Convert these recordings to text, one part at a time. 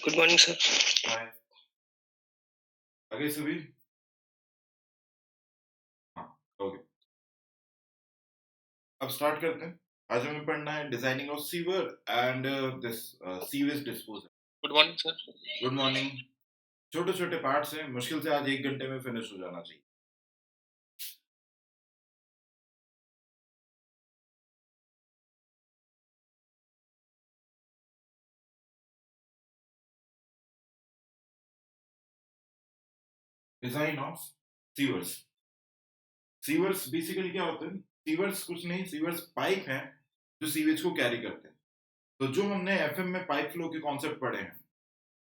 Good morning, sir. हाय आगे सभी। हाँ, ओके। अब स्टार्ट करते हैं। आज हमें पढ़ना है designing of sewer and this sewage disposal. Good morning, sir. Good morning. छोटे छोटे पार्ट्स हैं, मुश्किल से आज 1 घंटे में फिनिश हो जाना चाहिए। Design of sewers. Sewers basically क्या होते हैं? सीवर्स कुछ नहीं, सीवर्स पाइप हैं जो सीवेज को कैरी करते हैं। तो जो हमने एफएम में पाइप फ्लो के कॉन्सेप्ट पढ़े हैं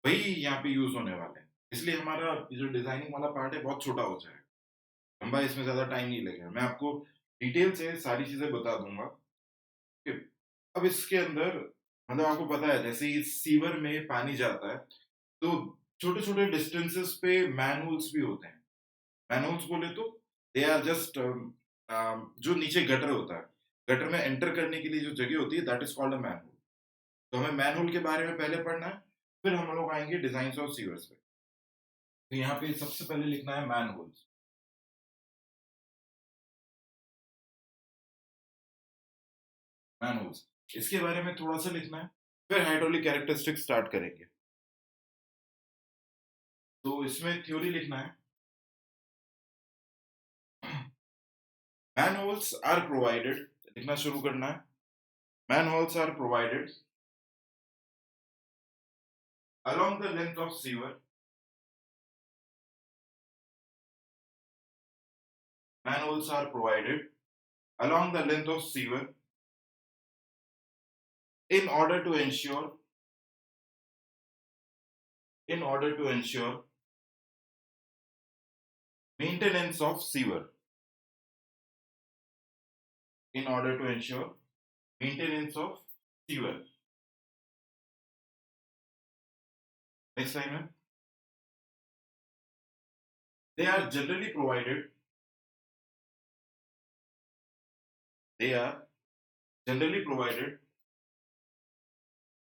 वही यहाँ पे यूज होने वाले हैं। इसलिए हमारा ये जो डिजाइनिंग वाला पार्ट है बहुत छोटा हो जाएगा, लंबा, इसमें ज्यादा टाइम नहीं लगेगा। मैं आपको डिटेल से सारी चीजें बता दूंगा। ठीक है? अब इसके अंदर मतलब आपको पता है जैसे ही सीवर में पानी जाता है तो छोटे छोटे डिस्टेंसेस पे मैनहोल्स भी होते हैं। मैनहोल्स बोले तो दे आर जस्ट जो नीचे गटर होता है, गटर में एंटर करने के लिए जो जगह होती है that is called a manhole. तो हमें मैनहोल के बारे में पहले पढ़ना है, फिर हम लोग आएंगे डिजाइन ऑफ सीवर्स पे। तो यहाँ पे सबसे पहले लिखना है मैनहोल्स। मैनहोल्स इसके बारे में थोड़ा सा लिखना है, फिर हाइड्रोलिक कैरेक्टरिस्टिक्स स्टार्ट करेंगे। तो इसमें थ्योरी लिखना है। Manholes are provided, लिखना शुरू करना है। Manholes are provided along the length of sewer. Manholes are provided along the length of sewer in order to ensure in order to ensure maintenance of sewer. In order to ensure maintenance of sewer. Next line. They are generally provided. They are generally provided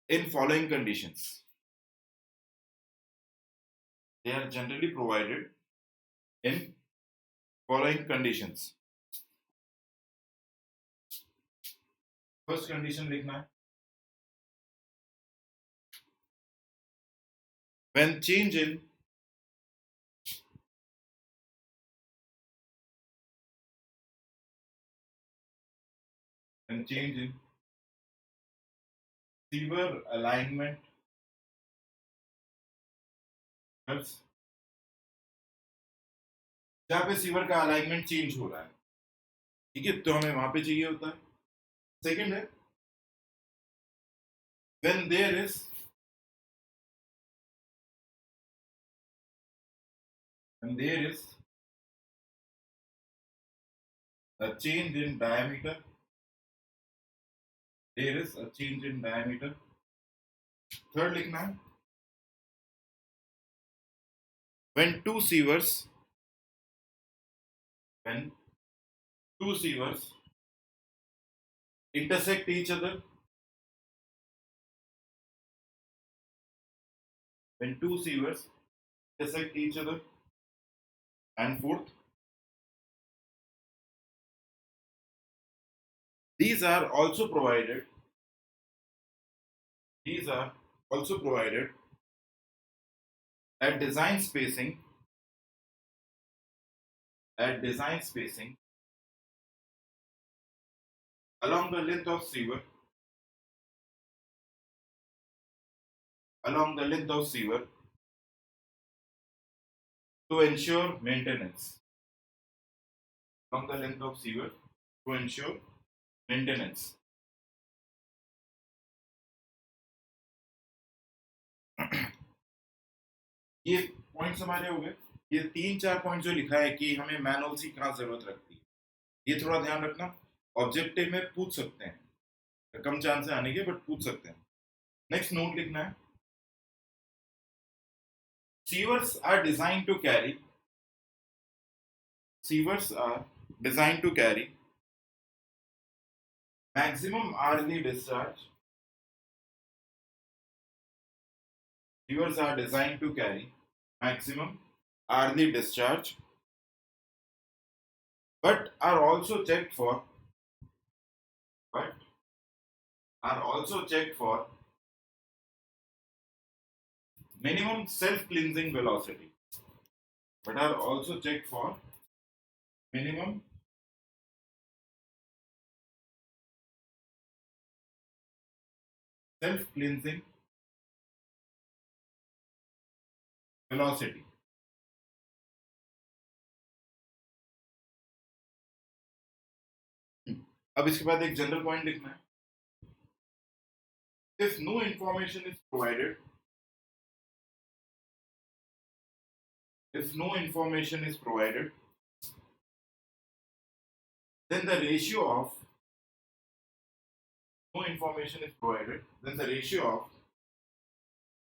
in following conditions. They are generally provided in following conditions. First condition लिखना है। when change in when change in sewer alignment occurs, जहाँ पे sewer का alignment change हो रहा है, ठीक है, तो हमें वहां पे चाहिए होता है। सेकंड है when there is when there is a change in diameter, there is a change in diameter। Third लिखना है when two sewers when two sewers intersect each other, when two sewers intersect each other। and fourth, these are also provided these are also provided at design spacing along the length of sewer along the length of sewer to ensure maintenance along the length of sewer to ensure maintenance। ये points हमारे हो गए। ये 3-4 point जो लिखा है कि हमें मैनुअल की कहाँ जरूरत लगती है, ये थोड़ा ध्यान रखना। ऑब्जेक्टिव में पूछ सकते हैं, कम चांस है आने के, बट पूछ सकते हैं। नेक्स्ट नोट लिखना है sewers are designed to carry sewers are designed to carry maximum hourly discharge Sewers are designed to carry maximum hourly discharge, but are also checked for but are also checked for minimum self-cleansing velocity, but are also checked for minimum self-cleansing velocity. अब इसके बाद एक general point लिखना है. If no information is provided, if no information is provided, then the ratio of no information is provided, then the ratio of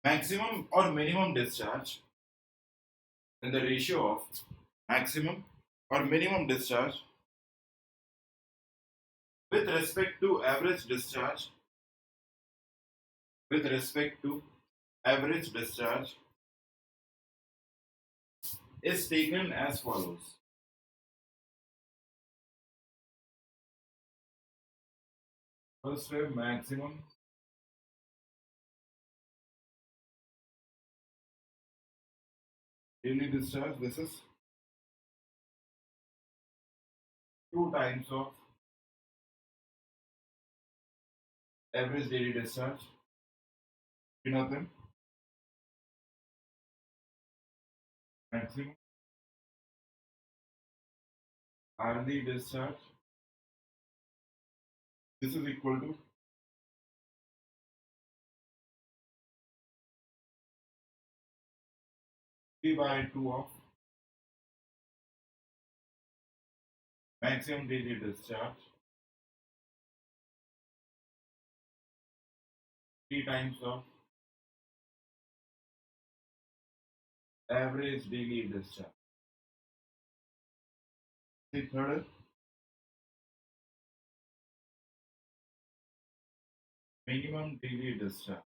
maximum or minimum discharge, then the ratio of maximum or minimum discharge with respect to average discharge, with respect to average discharge is taken as follows. First we have maximum daily discharge. This is 2 times of average daily discharge. Nothing. Maximum hourly discharge. This is equal to P by 2 of maximum daily discharge 3 times of average daily discharge. The third minimum daily discharge.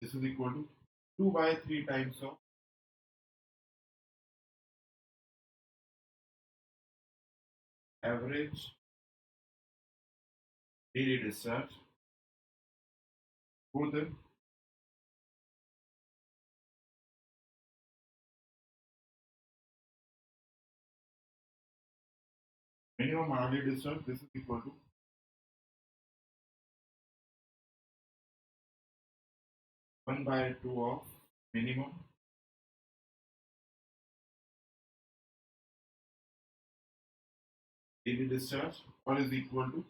This is equal to 2 by 3 times of average daily discharge. Fourth, minimum hourly discharge. This is equal to 1 by 2 of minimum daily discharge, or is equal to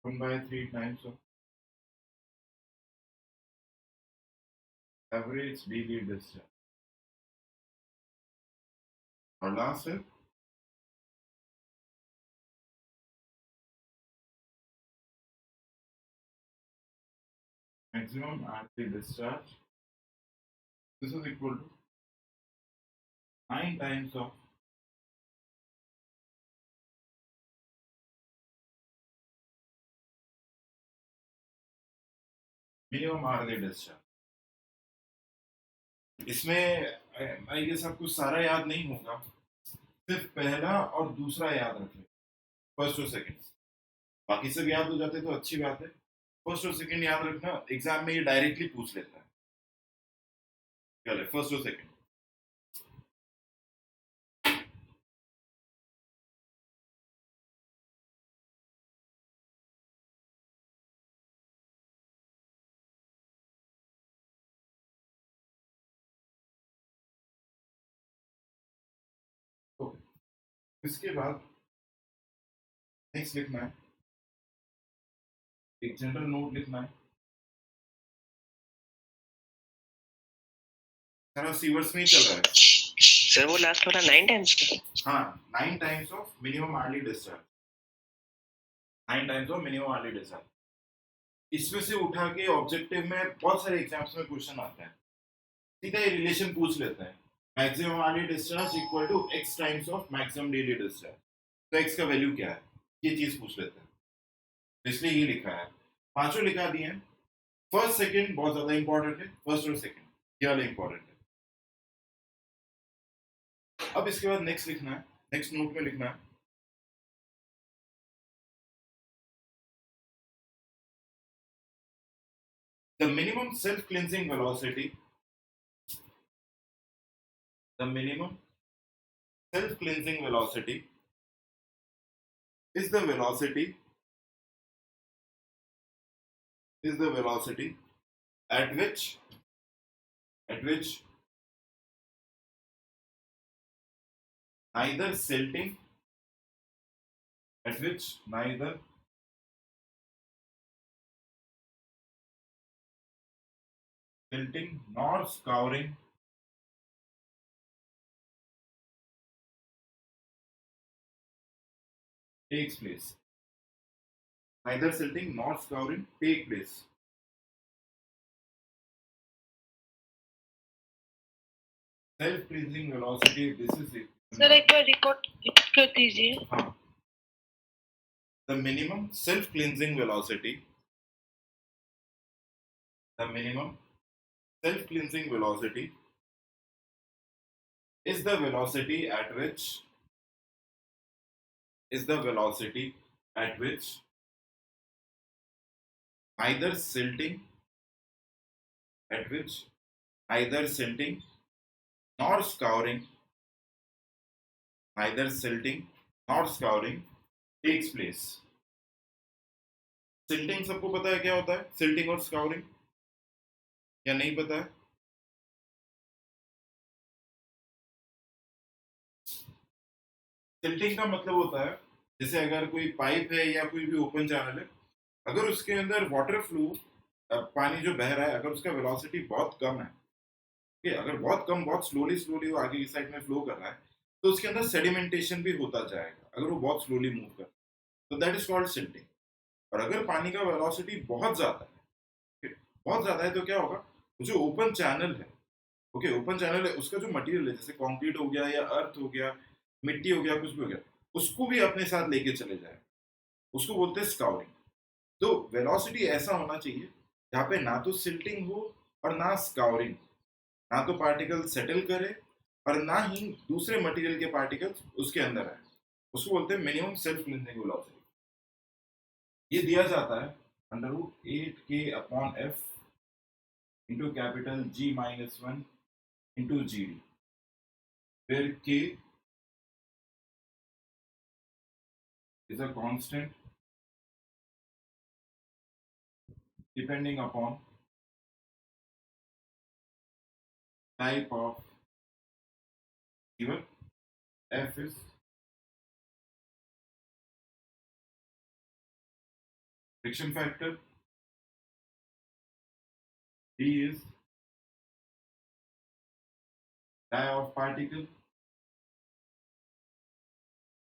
1 by 3 times of average daily discharge. और last है maximum hourly discharge. This is equal to 9 times of minimum hourly discharge. इसमें I guess आपको सारा याद नहीं होगा, सिर्फ पहला और दूसरा याद रखें, फर्स्ट और सेकंड. बाकी सब याद हो जाते तो अच्छी बात है. फर्स्ट और सेकंड याद रखना, एग्जाम में ये डायरेक्टली पूछ लेता है. चले फर्स्ट और सेकंड. इसके बाद नेक्स्ट लिखना है, एक जनरल नोट लिखना है. सारा सीवर्स में ही चल रहा है. सर वो लास्ट वाला 9 टाइम्स. हाँ, 9 times of minimum early discharge. 9 times of minimum early discharge. इसमें से उठा के ऑब्जेक्टिव में बहुत सारे एग्जाम्स में क्वेश्चन आता है, सीधा ये रिलेशन पूछ लेता है. Maximum early discharge equal to x times of maximum daily discharge. तो x का वैल्यू क्या है, ये चीज पूछ लेता है. इसलिए ये लिखा है. पांचों लिखा दिए हैं. फर्स्ट सेकंड बहुत ज्यादा इंपॉर्टेंट है, फर्स्ट और सेकंड ये वाला इंपॉर्टेंट है। अब इसके बाद नेक्स्ट लिखना है, नेक्स्ट नोट में लिखना है the minimum self cleansing velocity, the minimum self cleansing velocity is the velocity at which neither silting at which neither silting nor scouring takes place, neither silting nor scouring take place। Self cleansing velocity this is it. Sir एक बार report कर दीजिए। हाँ, the minimum self cleansing velocity, the minimum self cleansing velocity is the velocity at which neither silting nor scouring takes place। Silting सबको पता है क्या होता है, सिल्टिंग और स्काउरिंग, या नहीं पता है? सिल्टिंग का मतलब होता है जैसे अगर कोई पाइप है या कोई भी ओपन चैनल है, अगर उसके अंदर वाटर फ्लो, पानी जो बह रहा है, अगर उसका वेलोसिटी बहुत कम है, ठीक है, अगर बहुत कम, बहुत स्लोली वो आगे की साइड में फ्लो कर रहा है, तो उसके अंदर सेडिमेंटेशन भी होता जाएगा अगर वो बहुत स्लोली मूव कर, तो दैट इज कॉल्ड सिल्टिंग। और अगर पानी का वेलोसिटी बहुत ज्यादा है, बहुत ज्यादा है, तो क्या होगा, जो ओपन चैनल है, ओके, ओपन चैनल है, उसका जो मटेरियल है, जैसे कंक्रीट हो गया या अर्थ हो गया, मिट्टी हो गया, कुछ भी हो गया, उसको भी अपने साथ लेके चले जाए, उसको बोलते हैं स्काउरिंग। तो वेलोसिटी ऐसा होना चाहिए जहाँ पे ना तो सिल्टिंग हो और ना स्काउरिंग, ना तो पार्टिकल सेटल करे और ना ही दूसरे मटेरियल के पार्टिकल्स उसके अंदर आए, उसको बोलते हैं मिनिमम सेल्फ क्लींजिंग वेलोसिटी। ये दिया जाता है under root 8k/f into capital G-1 into GD, where k is a constant depending upon type of given, f is friction factor, d is die of particle,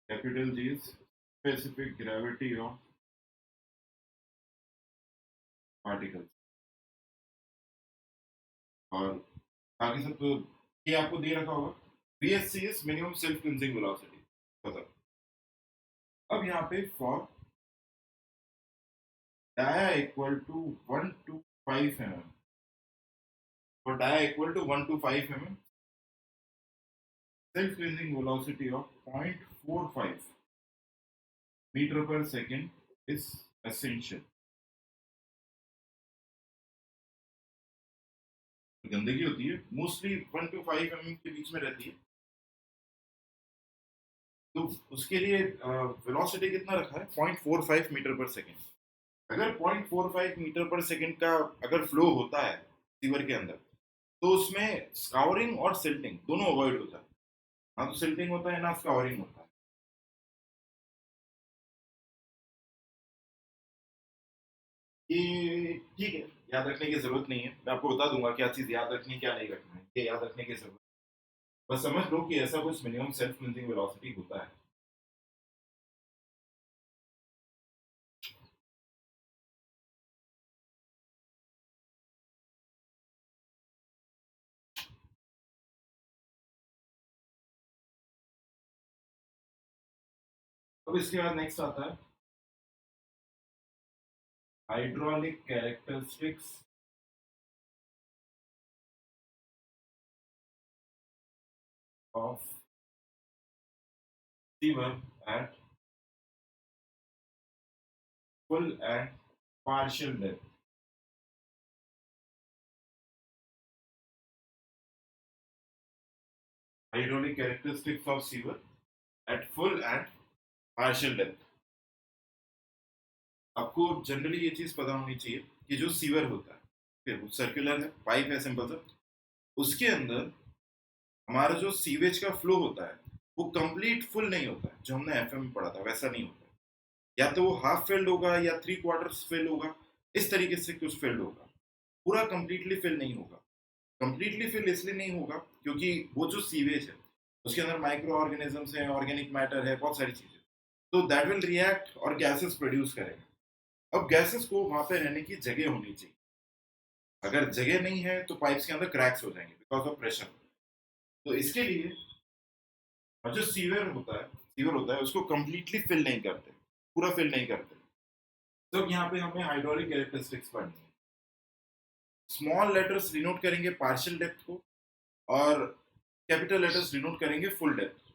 capital G is specific gravity of particles, और बाकी सब तो ये आपको दे रखा होगा। VSC is minimum self cleansing velocity, पता। अब यहाँ पे for dia equal to 1 to 5 mm, for dia equal to 1 to 5 mm, self cleansing velocity of 0.45 meter per second is essential। गंदगी होती है मोस्टली 1 to 5 mm के बीच में रहती है, तो उसके लिए वेलोसिटी कितना रखा है, 0.45 मीटर पर सेकेंड। अगर 0.45 मीटर पर सेकेंड का अगर फ्लो होता है सीवर के अंदर, तो उसमें स्काउरिंग और सिल्टिंग दोनों अवॉइड होता है, ना तो सिल्टिंग होता है ना स्काउरिंग होता है। ये ठीक है, याद रखने की जरूरत नहीं है, मैं आपको बता दूंगा क्या चीज याद रखनी क्या नहीं रखना है, ये याद रखने की जरूरत, बस समझ लो कि ऐसा कुछ मिनिमम सेल्फ क्लींजिंग वेलोसिटी होता है। अब इसके बाद नेक्स्ट आता है hydraulic characteristics of fever at full and partial depth. Hydraulic characteristics of fever at full and partial depth. आपको जनरली ये चीज पता होनी चाहिए कि जो सीवर होता है, फिर वो सर्कुलर है, पाइप है सिंपल सा, उसके अंदर हमारा जो सीवेज का फ्लो होता है वो कंप्लीट फुल नहीं होता है, जो हमने एफएम में पढ़ा था वैसा नहीं होता है। या तो वो हाफ फिल्ड होगा या 3/4 फिल होगा, इस तरीके से कुछ फिल्ड होगा, पूरा कंप्लीटली फिल नहीं होगा। कंप्लीटली फिल इसलिए नहीं होगा क्योंकि वो जो सीवेज है उसके अंदर माइक्रो ऑर्गेनिजम्स हैं, ऑर्गेनिक मैटर है, बहुत सारी चीजें, तो दैट विल रिएक्ट और गैसेस प्रोड्यूस करेगा। अब गैसेस को वहां पे रहने की जगह होनी चाहिए। अगर जगह नहीं है तो पाइप्स के अंदर क्रैक्स हो जाएंगे बिकॉज ऑफ प्रेशर। तो इसके लिए जो सीवर होता है उसको कंप्लीटली फिल नहीं करते, पूरा फिल नहीं करते। तो यहाँ पे हमें हाइड्रोलिक कैरेक्टरिस्टिक्स पढ़नी है। स्मॉल लेटर्स डिनोट करेंगे पार्शियल डेप्थ को और कैपिटल लेटर्स डिनोट करेंगे फुल डेप्थ।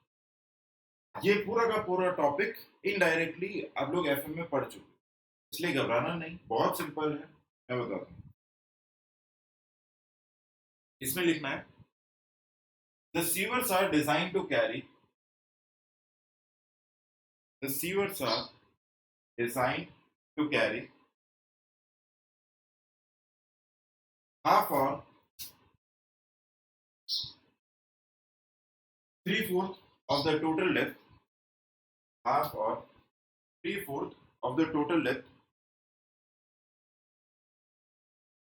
ये पूरा का पूरा टॉपिक इनडायरेक्टली आप लोग एफएम में पढ़ चुके, इसलिए घबराना नहीं, बहुत सिंपल है, मैं बताता हूँ। इसमें लिखना है the sievers are designed to carry the sievers are designed to carry half or 3/4 of the total depth, half or 3/4 of the total depth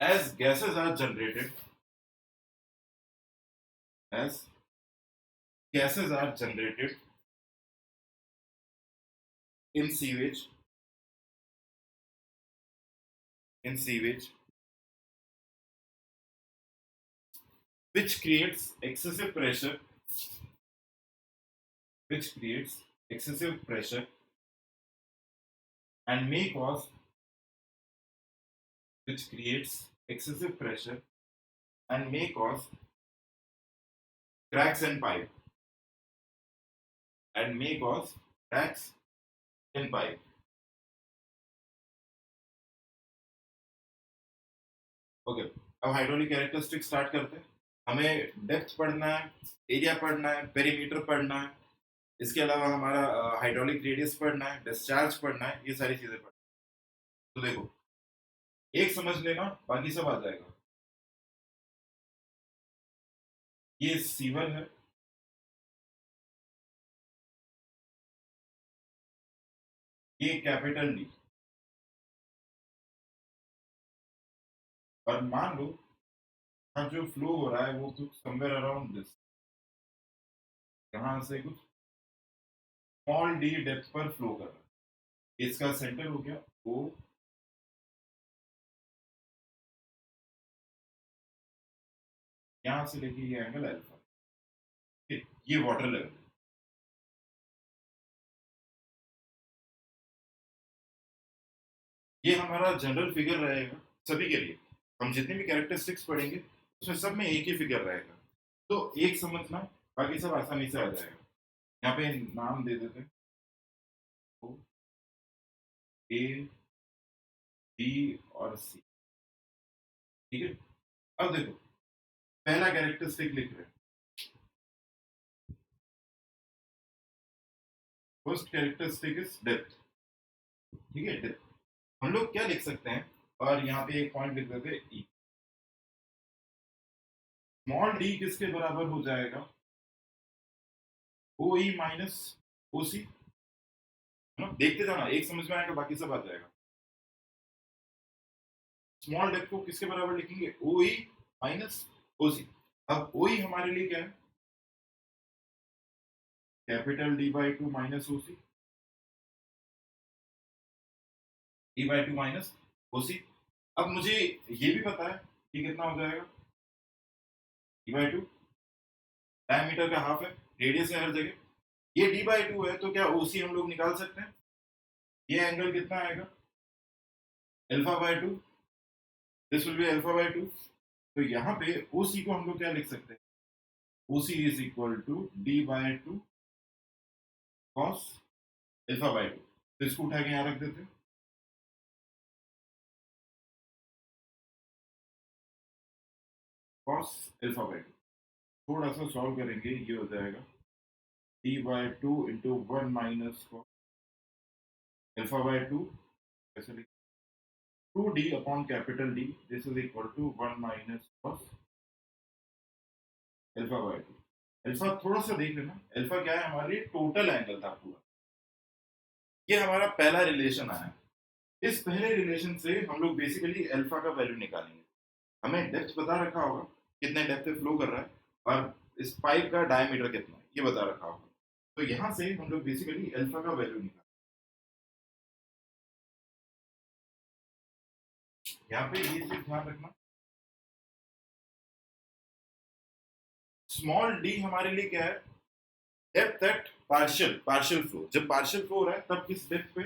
as gases are generated, as gases are generated in sewage, which creates excessive pressure, and may cause cracks in pipe, okay. अब hydraulic characteristic start करते हैं। हमें depth पढ़ना है, area पढ़ना है, perimeter पढ़ना है, इसके अलावा हमारा हाइड्रोलिक रेडियस पढ़ना है, डिस्चार्ज पढ़ना है, ये सारी चीजें पढ़ना है। तो देखो, एक समझ लेना, बाकी सब आ जाएगा। ये सीवर है, ये कैपिटल डी, और मान लो यहाँ जो फ्लो हो रहा है वो कुछ समवेयर अराउंड दिस, यहाँ से कुछ स्मॉल डी डेप्थ पर फ्लो कर रहा है। इसका सेंटर हो गया वो, यहाँ से लेके ये एंगल अल्फा, ये वाटर लेवल। ये हमारा जनरल फिगर रहेगा सभी के लिए। हम जितने भी कैरेक्टरिस्टिक्स पढ़ेंगे उसमें सब में एक ही फिगर रहेगा, तो एक समझना, बाकी सब आसानी से आ जाएगा। यहाँ पे नाम दे देते हैं, ए, बी और सी, ठीक है। अब देखो, पहला कैरेक्टरिस्टिक लिख रहे हैं, फर्स्ट कैरेक्टरिस्टिक इज डेप्थ, ठीक है। डेप्थ हम लोग क्या लिख सकते हैं, और यहाँ पे एक पॉइंट लिख देते हैं ई। स्मॉल डी किसके बराबर हो जाएगा, ओ ई माइनस ओ सी, है ना। देखते जाना, एक समझ में आएगा बाकी सब आ जाएगा। स्मॉल डेप्थ को किसके बराबर लिखेंगे, ओ ई माइनस ओ सी। अब ओ ई हमारे लिए क्या है, capital D by two minus O C, D by two minus O C. अब मुझे ये भी पता है कि कितना हो जाएगा, डी बाई टू, डायमीटर का हाफ है, रेडियस है हर जगह, ये डी बाई टू है, तो क्या ओ सी हम लोग निकाल सकते हैं। ये एंगल कितना आएगा, alpha by two, this will be alpha by two. तो यहाँ पे ओ सी को हम लोग क्या लिख सकते हैं, OC is equal to D/2 cos α/2। तो इसको उठा के यहाँ रख देते, cos α/2। थोड़ा सा सॉल्व करेंगे, ये हो जाएगा D/2 इंटू 1 माइनस cos α/2, ऐसे लिख 2D upon capital D, this is equal to 1 minus cos α/2। Alpha थोड़ा सा देख लेना, अल्फा क्या है, हमारे टोटल एंगल था पूरा। ये हमारा पहला रिलेशन आया। इस पहले रिलेशन से हम लोग बेसिकली अल्फा का वैल्यू निकालेंगे। हमें डेप्थ बता रखा होगा, कितने डेप्थ पे फ्लो कर रहा है, और इस पाइप का डायमीटर कितना है ये बता रखा होगा। तो यहाँ से हम लोग बेसिकली अल्फा का वैल्यू निकालेंगे। यहाँ पे ये चीज ध्यान रखना, स्मॉल डी हमारे लिए क्या है, डेप्थ एट पार्शियल फ्लो। जब पार्शियल फ्लो हो रहा है तब किस डेप्थ पे,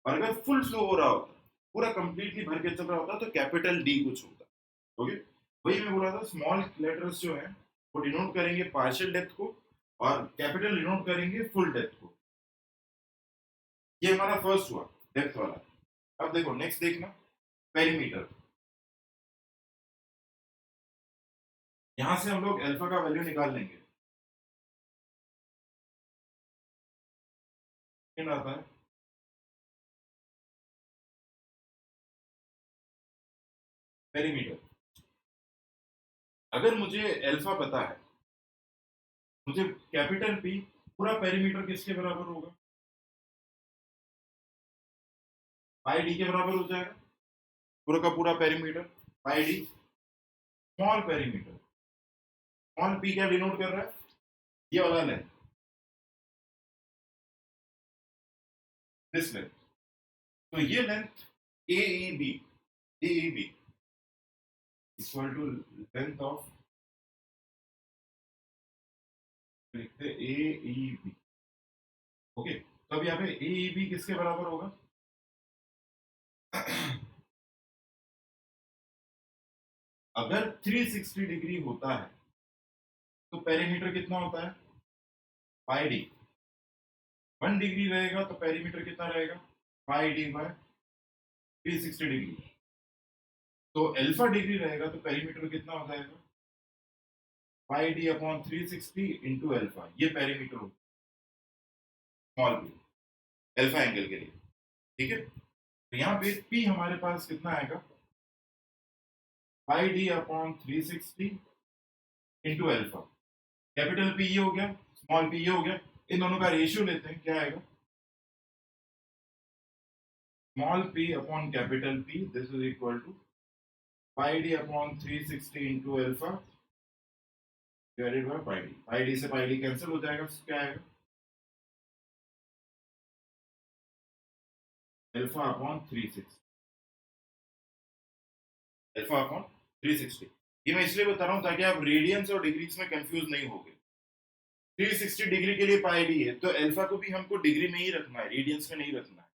और अगर फुल फ्लो हो रहा होता, पूरा कंप्लीटली भर के चल रहा होता, तो कैपिटल डी कुछ होता। ओके, वही मैं बोला था, स्मॉल लेटर्स जो है वो डिनोट करेंगे पार्शियल डेप्थ को, और कैपिटल डिनोट करेंगे फुल डेप्थ को। ये हमारा फर्स्ट हुआ डेप्थ वाला। अब देखो नेक्स्ट देखना, पेरीमीटर। यहां से हम लोग अल्फा का वैल्यू निकाल लेंगे। कितना आता है, पेरीमीटर। अगर मुझे अल्फा पता है, मुझे कैपिटल पी, पूरा पेरीमीटर किसके बराबर होगा, पाई डी के बराबर हो जाएगा। पूरा का पूरा perimeter pi D, small perimeter, small P क्या डिनोट कर रहा है, ये वाला लेंथ, दिस लेंथ। तो ये length A E B equal to length of, लिखते ए ई बी। ओके, तो अब यहाँ पे ए ई बी किसके बराबर होगा, अगर 360 डिग्री होता है तो पेरीमीटर कितना होता है, पाई डी। 1 डिग्री रहेगा तो पेरीमीटर कितना रहेगा, पाई डी बाय 360 डिग्री। तो अल्फा डिग्री रहेगा तो पेरीमीटर कितना हो जाएगा, pi D upon 360 into alpha. ये पेरीमीटर होगा स्मॉल पी, अल्फा एंगल के लिए। ठीक है, तो यहाँ पे पी हमारे पास कितना आएगा, pi D upon 360 into alpha. Capital P ये हो गया, स्मॉल पी ये हो गया, इन दोनों का रेशियो लेते हैं, क्या आएगा, small p upon capital P, this is equal to pi D upon 360 into alpha divided by pi D. Pi D से पाई डी कैंसिल हो जाएगा, तो क्या आएगा, अल्फा अपॉन 360, अल्फा अपॉन 360। ये मैं इसलिए बता रहा हूं ताकि आप रेडियंस और डिग्रीज में कंफ्यूज नहीं हो गए। 360 डिग्री के लिए पाई डी है, तो अल्फा को भी हमको डिग्री में ही रखना है, रेडियंस में नहीं रखना है।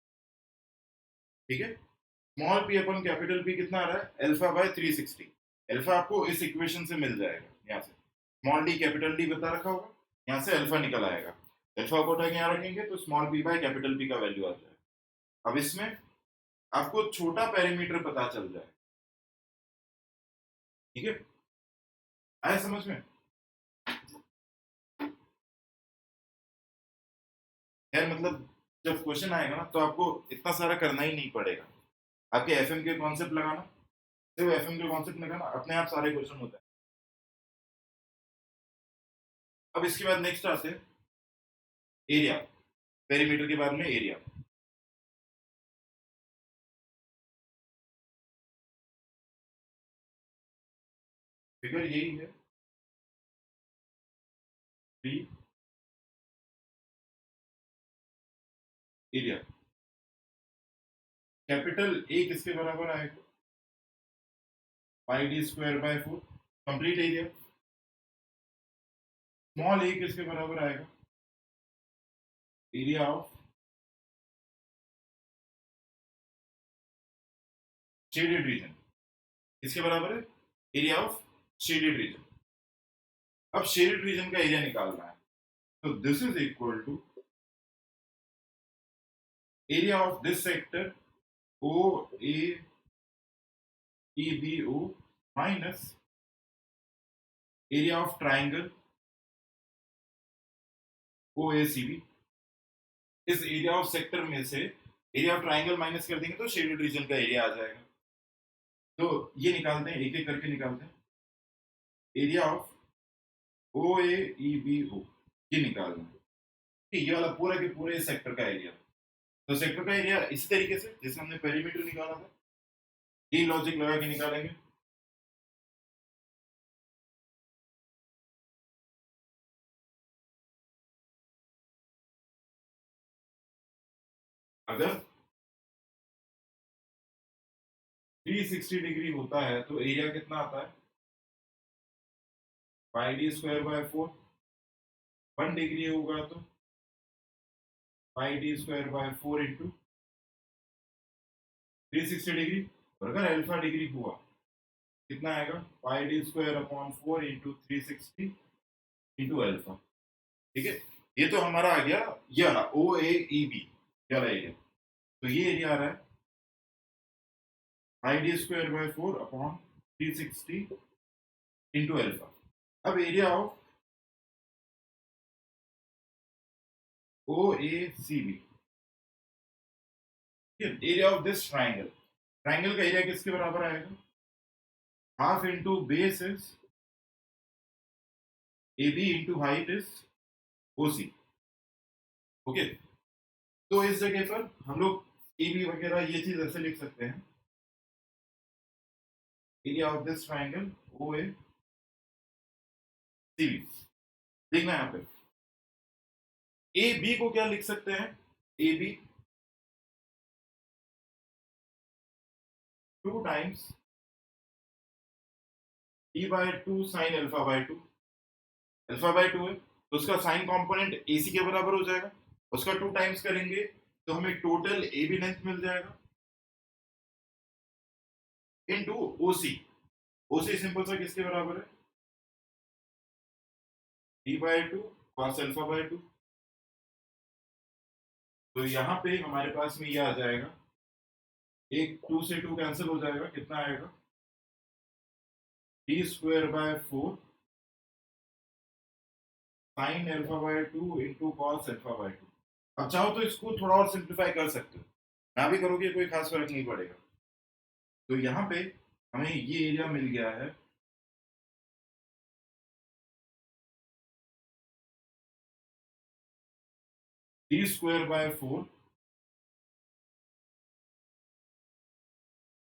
ठीक है, स्मॉल पी अपन कैपिटल पी कितना आ रहा है, अल्फा बाय 360। अल्फा आपको इस इक्वेशन से मिल जाएगा, यहाँ से स्मॉल डी कैपिटल डी बता रखा होगा, यहाँ से अल्फा निकल आएगा। अल्फा को उठा के यहाँ रखेंगे तो small P by capital P का वैल्यू आ जाएगा। अब इसमें आपको छोटा पेरीमीटर पता चल जाए। ठीक है, आया समझ में। यार मतलब जब क्वेश्चन आएगा ना तो आपको इतना सारा करना ही नहीं पड़ेगा, आपके एफएम के कॉन्सेप्ट लगाना, सिर्फ एफएम के कॉन्सेप्ट लगाना, अपने आप सारे क्वेश्चन होते हैं। अब इसके बाद नेक्स्ट आते हैं एरिया, पेरीमीटर के बाद में एरिया। फिगर यही है, बी एरिया। कैपिटल ए किसके बराबर आएगा, pi D square by 4 complete area. Small A किसके बराबर आएगा, एरिया ऑफ शेडेड रीजन। किसके बराबर है, एरिया ऑफ शेडेड रीजन। अब शेडेड रीजन का एरिया निकालना है, तो this is equal to area of this sector O A E B O minus area of triangle O A C B. इस area of sector में से area of triangle minus कर देंगे तो शेडेड रीजन का एरिया आ जाएगा। तो ये निकालते हैं, एक एक करके निकालते हैं। Area of O A E B O ये निकालना है, ये वाला पूरा के पूरे सेक्टर का एरिया। तो सेक्टर का एरिया इसी तरीके से जैसे हमने पेरीमीटर निकाला था, ये लॉजिक लगा के निकालेंगे। अगर 360 डिग्री होता है तो एरिया कितना आता है, pi D square by 4। 1 degree होगा तो pi D square by 4 into 360 degree. और अगर अल्फा डिग्री हुआ कितना आएगा, pi D square upon 4 into 360 into alpha. ठीक है, ये तो हमारा आ गया ये वाला ओ ए ई बी ये वाला एरिया। तो ये एरिया आ रहा है pi D square by 4 upon 360 into alpha. अब area of O A C B, area of this triangle, triangle का एरिया किसके बराबर आएगा, half into base is A B into height is O C. Okay, तो इस जगह पर हम लोग ए बी वगैरह ये चीज ऐसे लिख सकते हैं, area of this triangle O A C B लिखना है यहाँ पे। ए बी को क्या लिख सकते हैं, A B 2 times e by 2 sine alpha by 2। Alpha by 2 है तो उसका साइन कंपोनेंट AC के बराबर हो जाएगा, उसका 2 टाइम्स करेंगे तो हमें टोटल AB लेंथ मिल जाएगा इनटू OC। OC सिंपल सा किसके बराबर है, d by 2 cos alpha by 2। तो यहाँ पे हमारे पास में ये आ जाएगा, एक 2 से 2 कैंसिल हो जाएगा, कितना आएगा d square by 4 sign alpha by 2 into cos alpha by 2। अब चाहो तो इसको थोड़ा और सिंप्लीफाई कर सकते हो, ना भी करोगे कोई खास फर्क नहीं पड़ेगा। तो यहाँ पे हमें ये एरिया मिल गया है d square by 4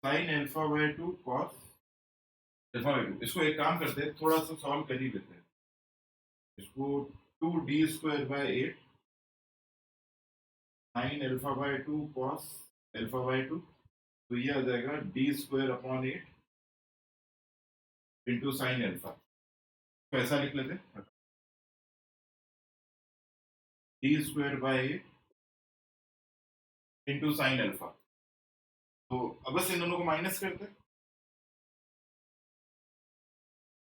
sign alpha by 2 cos alpha by 2। इसको एक काम करते हैं, थोड़ा सा सॉल्व कर ही लेते हैं इसको। 2d square by 8 sign alpha by 2 cos alpha by 2। तो ये आ जाएगा d square upon 8 into sine alpha. तो ऐसा लिख लेते हैं, d square by 8 into sine alpha. तो अब बस इन दोनों को माइनस करते हैं,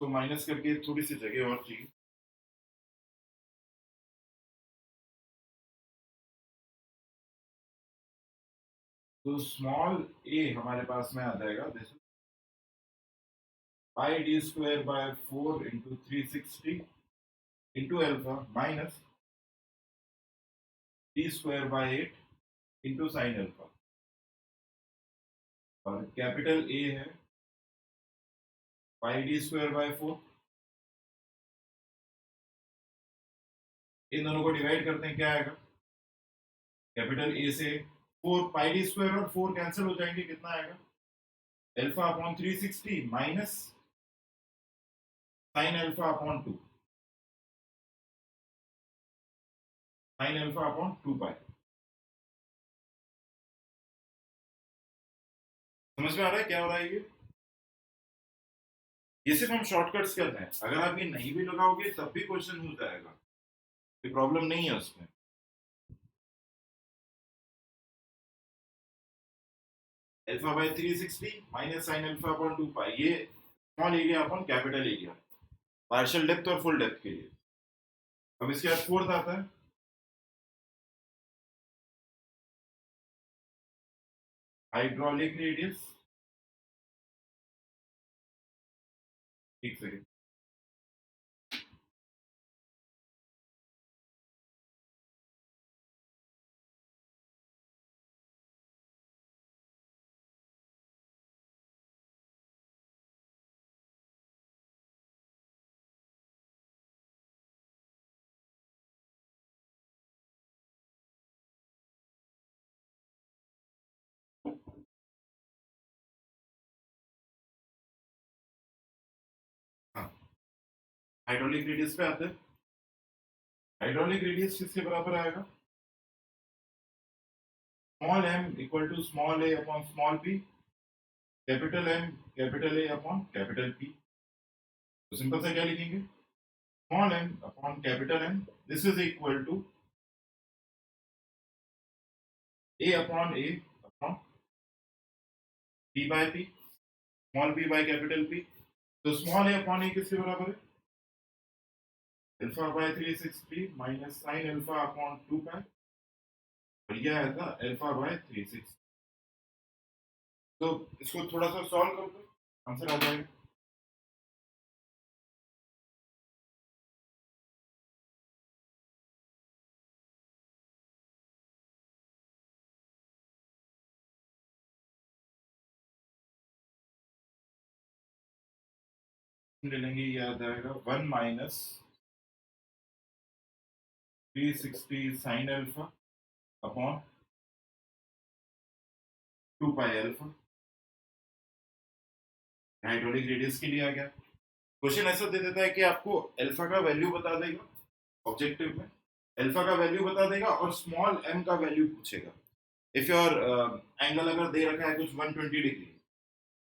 तो माइनस करके थोड़ी सी जगह और चाहिए। तो स्मॉल a हमारे पास में आ जाएगा, this pi D square by 4 into 360 into alpha minus D square bye 8 into sine alpha. और कैपिटल A है पाई डी स्क्वायर बाय 4। इन दोनों को डिवाइड करते हैं, क्या आएगा, कैपिटल A से 4 पाई डी स्क्वायर और 4 कैंसिल हो जाएंगे, कितना आएगा alpha upon 360 minus sine alpha upon 2 sine alpha upon 2 पाई। समझ में आ रहा है क्या हो रहा है ये सिर्फ हम शॉर्टकट्स कर रहे हैं, अगर आप ये नहीं भी लगाओगे तब भी क्वेश्चन हो जाएगा, कोई प्रॉब्लम नहीं है उसमें। Alpha by 360 minus sine alpha upon 2 pi, ये small area upon capital area. Partial depth और फुल डेप्थ के लिए। अब इसके बाद फोर्थ आता है हाइड्रोलिक रेडियस। एक सेकेंड, हाँ हाइड्रोलिक रेडियस पे आते हैं। हाइड्रोलिक रेडियस किसके बराबर आएगा? Small M equal to small A upon small P, capital M capital A upon capital P. तो सिंपल सा क्या लिखेंगे? Small M upon capital M, this is equal to A upon A upon P by P, small P by capital P. तो small A upon A किसके बराबर है? Alpha by 360 minus sine alpha upon 2 pi, और यह आया था alpha by 360। तो इसको थोड़ा सा सॉल्व कर दो, आंसर आ जाएगा। ले लेंगे, ये आ जाएगा 1 minus 360 sine alpha upon 2 pi alpha. Hydraulic radius के लिए आ गया। क्वेश्चन ऐसा दे देता है कि आपको अल्फा का वैल्यू बता देगा ऑब्जेक्टिव में, अल्फा का वैल्यू बता देगा और स्मॉल एम का वैल्यू पूछेगा। इफ योर एंगल अगर दे रखा है कुछ 120 डिग्री,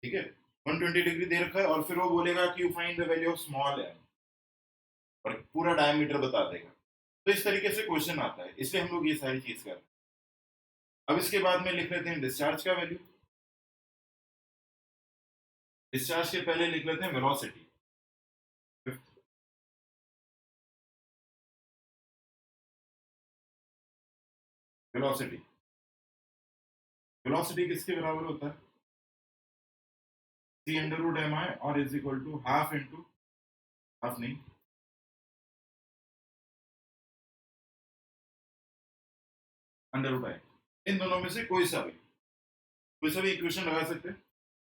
ठीक है, 120 डिग्री दे रखा है, और फिर वो बोलेगा कि you find the value of small M, और पूरा डायमीटर बता देगा। तो इस तरीके से क्वेश्चन आता है, इसलिए हम लोग ये सारी चीज कर रहे हैं। अब इसके बाद में लिख लेते हैं डिस्चार्ज का वैल्यू। डिस्चार्ज के पहले लिख लेते हैं वेलोसिटी। वेलोसिटी वेलोसिटी किसके बराबर होता है? C under root M I, और is equal to half into, half नहीं, अंडर रूट आई। इन दोनों में से कोई सा भी इक्वेशन लगा सकते हैं।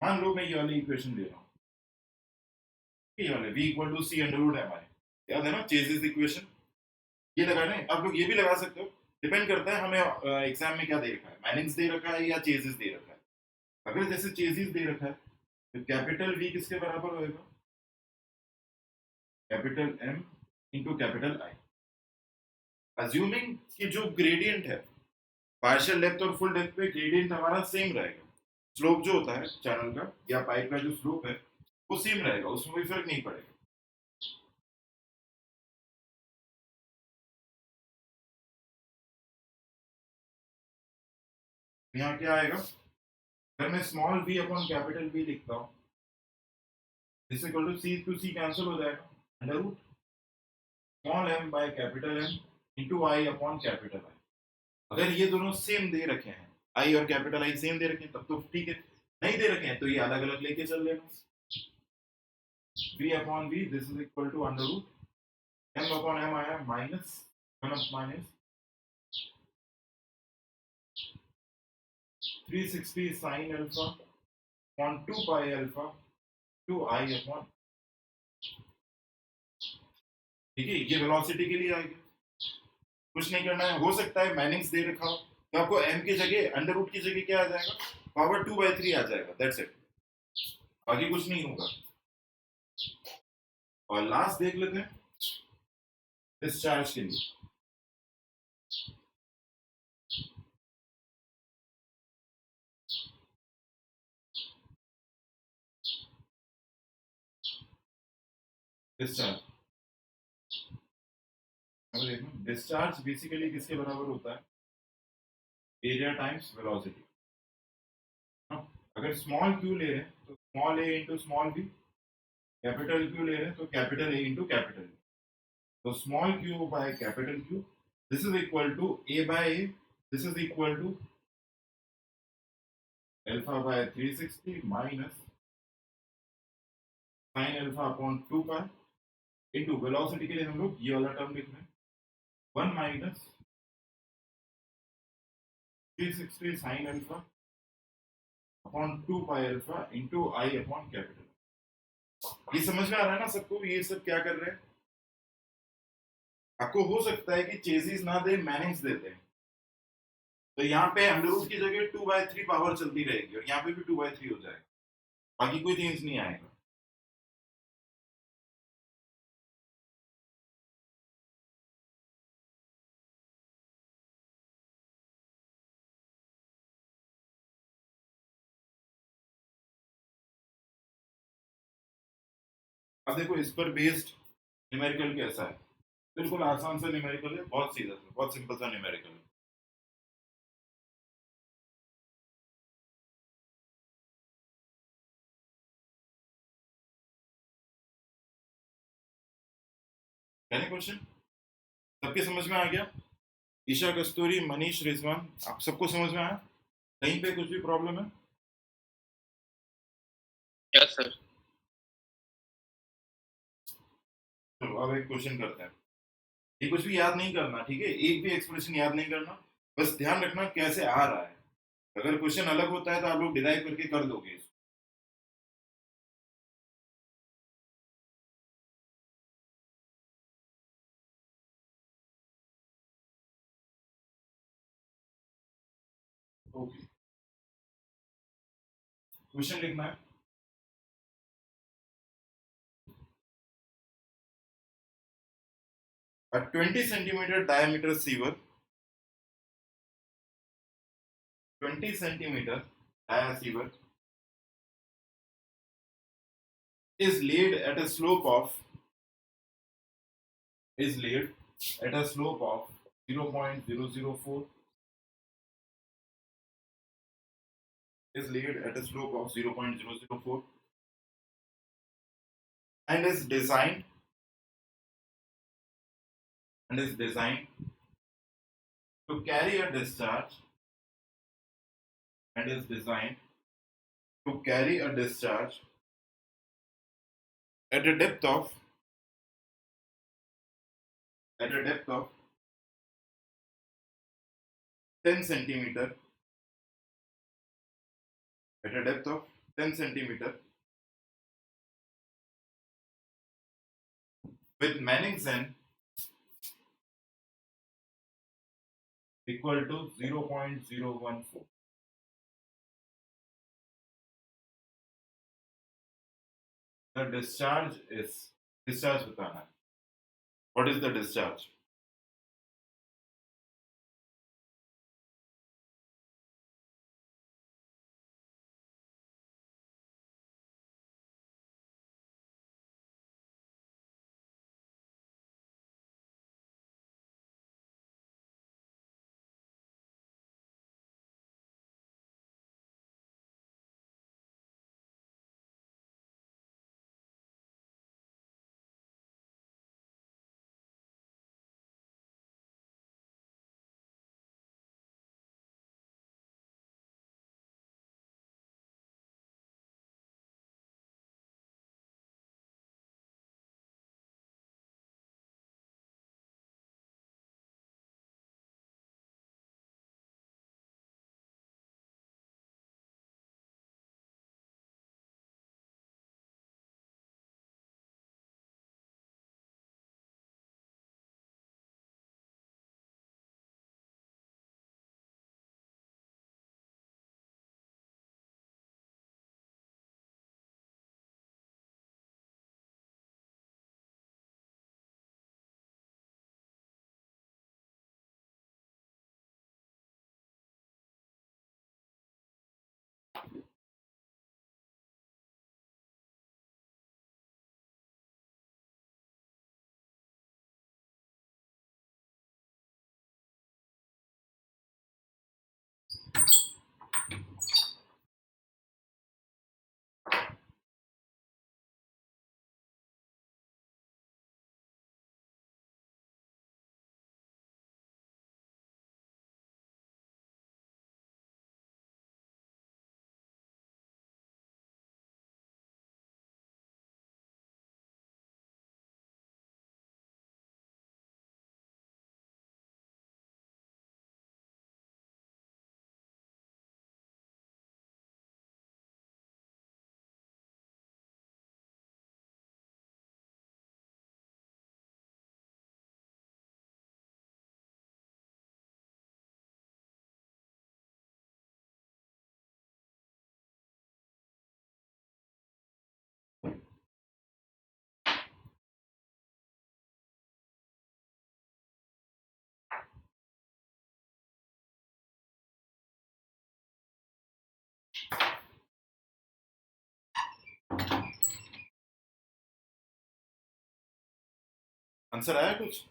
मान लो मैं ये वाली इक्वेशन ले रहा हूँ, ये वाले v equal to C under root M I, याद है ना चेजिस इक्वेशन, ये लगा रहे हैं। आप लोग ये भी लगा सकते हो, डिपेंड करता है हमें एग्जाम में क्या दे रखा है, मैनिंग्स दे रखा है या चेजिस दे रखा है। अगर जैसे चेजिस दे रखा है तो कैपिटल V किसके बराबर होएगा? Capital M into capital I। Assuming कि जो ग्रेडियंट है पार्शियल डेप्थ और फुल डेप्थ पे ग्रेडियंट हमारा सेम रहेगा, स्लोप जो होता है चैनल का या पाइप का जो स्लोप है वो सेम रहेगा, उसमें कोई फर्क नहीं पड़ेगा। यहाँ क्या आएगा? अगर मैं small v upon capital V लिखता हूँ, this equal to C to C cancel हो जाएगा, under root small m by capital M into I upon capital I। अगर ये दोनों सेम दे रखे हैं, आई और कैपिटल आई सेम दे रखे हैं, तब तो ठीक है। नहीं दे रखे हैं तो ये अलग अलग लेके चल लेना। v upon v, this is equal to under root m upon m आया minus 1 of minus 360 sine alpha upon 2 pi alpha to I upon, ठीक है, ये वेलोसिटी के लिए आएगा। कुछ नहीं करना है, हो सकता है मैनिंग्स दे रखा हो तो आपको m की जगह अंडर रूट की जगह क्या आ जाएगा? पावर 2/3 आ जाएगा, दैट्स इट, बाकी कुछ नहीं होगा। और लास्ट देख लेते हैं डिस्चार्ज के लिए। डिस्चार्ज, अब देखो डिस्चार्ज बेसिकली किसके बराबर होता है? Area times velocity. अगर स्मॉल q ले रहे हैं तो small a into small b, capital Q ले रहे हैं तो कैपिटल ए इंटू कैपिटल, तो small Q by capital Q, this is equal to A by A, this is equal to alpha by 360 minus sine alpha upon 2 pi into velocity के लिए हम लोग ये वाला टर्म लिख रहे हैं 1 minus 360 sine alpha upon 2 pi alpha into I upon capital. ये समझ में आ रहा है ना सबको ये सब क्या कर रहे हैं? आपको हो सकता है कि चेजिस ना दे मैनिंग्स देते हैं, तो यहाँ पे अंडर रूट की जगह 2/3 पावर चलती रहेगी और यहाँ पे भी 2/3 हो जाएगा, बाकी कोई चेंज नहीं आएगा। अब देखो इस पर बेस्ड न्यूमेरिकल कैसा है, बिल्कुल आसान सा न्यूमेरिकल है, बहुत सीधा सा, बहुत सिंपल सा न्यूमेरिकल है। यानी क्वेश्चन सबके समझ में आ गया? ईशा कस्तूरी, मनीष, रिजवान, आप सबको समझ में आया? कहीं पे कुछ भी प्रॉब्लम है? Yes sir. चलो अब एक क्वेश्चन करते हैं। ये कुछ भी याद नहीं करना, ठीक है? एक भी एक्सप्रेशन याद नहीं करना, बस ध्यान रखना कैसे आ रहा है। अगर क्वेश्चन अलग होता है तो आप लोग डिराइव करके कर दोगे इसको। ओके, क्वेश्चन लिखना है। A 20 centimeter diameter sieve, 20 centimeter dia sieve is laid at a slope of 0.004, is laid at a slope of 0.004 and is designed to carry a discharge at a depth of 10 centimeter, with Manning's equal to 0.014. The discharge बताना है. What is the discharge? Answer आया कुछ?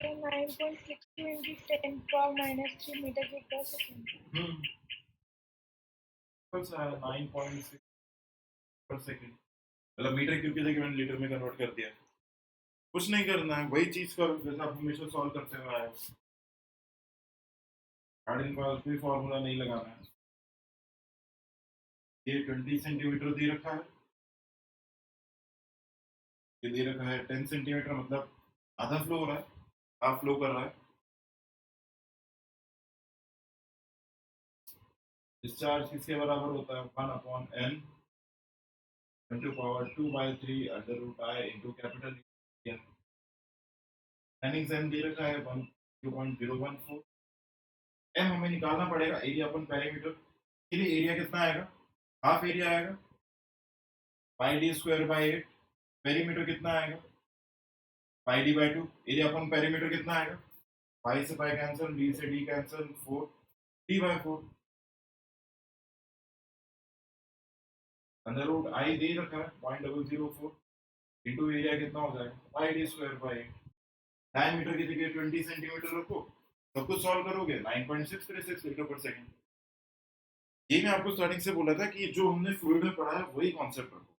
So 9.62 into 10 power minus 3 meter cube per second. बस 9.6 पर second, मतलब metre cube की जगह मैंने लीटर में कन्वर्ट कर दिया। कुछ नहीं करना है, वही चीज करो जैसे आप हमेशा सॉल्व करते हुए आए हो। कार्डिन का कोई फॉर्मूला नहीं लगाना है। ये 20 सेंटीमीटर दे रखा है, ये दे रखा है 10 सेंटीमीटर, मतलब आधा फ्लो हो रहा है, हाफ फ्लो कर रहा है। डिस्चार्ज किसके बराबर होता है? 1/n into power 2/3 under root I into capital N. एनिंग्स एन दे रखा है 2.014। एम हमें निकालना पड़ेगा एरिया अपन पेरीमीटर के लिए। एरिया कितना आएगा? हाफ एरिया आएगा pi D square by 8। Perimeter कितना आएगा? Pi D by 2। Area upon perimeter कितना आएगा? पाई से पाई कैंसिल, डी से D cancel, 4 D by 4 under root I दे रखा है 0.004 इंटू एरिया कितना हो जाएगा? Pi D square by 8। Diameter की जगह 20 सेंटीमीटर रखो, सब कुछ सॉल्व करोगे 9.636 लीटर पर सेकेंड। ये मैं आपको स्टार्टिंग से बोला था कि जो हमने फ्लूइड में पढ़ा है वही कॉन्सेप्ट रखो,